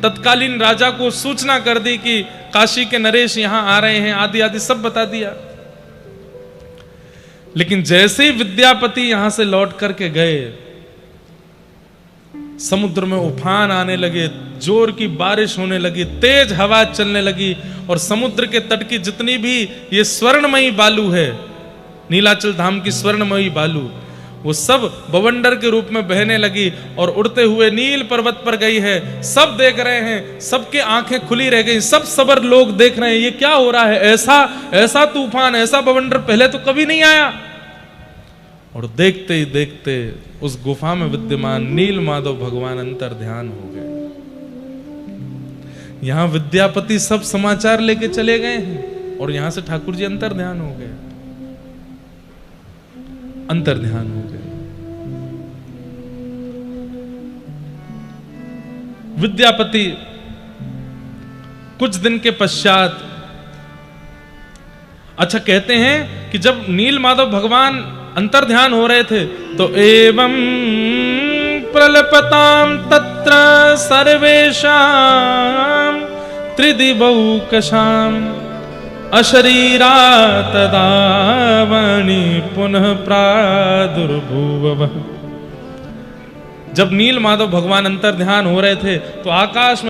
तत्कालीन राजा को सूचना कर दी कि काशी के नरेश यहां आ रहे हैं, आदि आदि सब बता दिया। लेकिन जैसे ही विद्यापति यहां से लौट करके गए, समुद्र में उफान आने लगे, जोर की बारिश होने लगी, तेज हवा चलने लगी, और समुद्र के तट की जितनी भी ये स्वर्णमयी बालू है, नीलाचल धाम की स्वर्णमयी बालू, वो सब बवंडर के रूप में बहने लगी और उड़ते हुए नील पर्वत पर गई है। सब देख रहे हैं, सबके आंखें खुली रह गई, सब सबर लोग देख रहे हैं ये क्या हो रहा है, ऐसा ऐसा तूफान, ऐसा बवंडर पहले तो कभी नहीं आया। और देखते ही देखते उस गुफा में विद्यमान नील माधव भगवान अंतर ध्यान हो गए। यहां विद्यापति सब समाचार लेके चले गए हैं और यहां से ठाकुर जी अंतर ध्यान हो गए, अंतर ध्यान हो गए। विद्यापति कुछ दिन के पश्चात, अच्छा कहते हैं कि जब नील माधव भगवान अंतर ध्यान हो रहे थे तो एवं प्रलपताम तत्र सर्वेशां त्रिदिवौकशाम अशरीरा तदावनी पुनः प्रादुर्भुवः। जब नील माधव भगवान अंतर ध्यान हो रहे थे तो आकाश में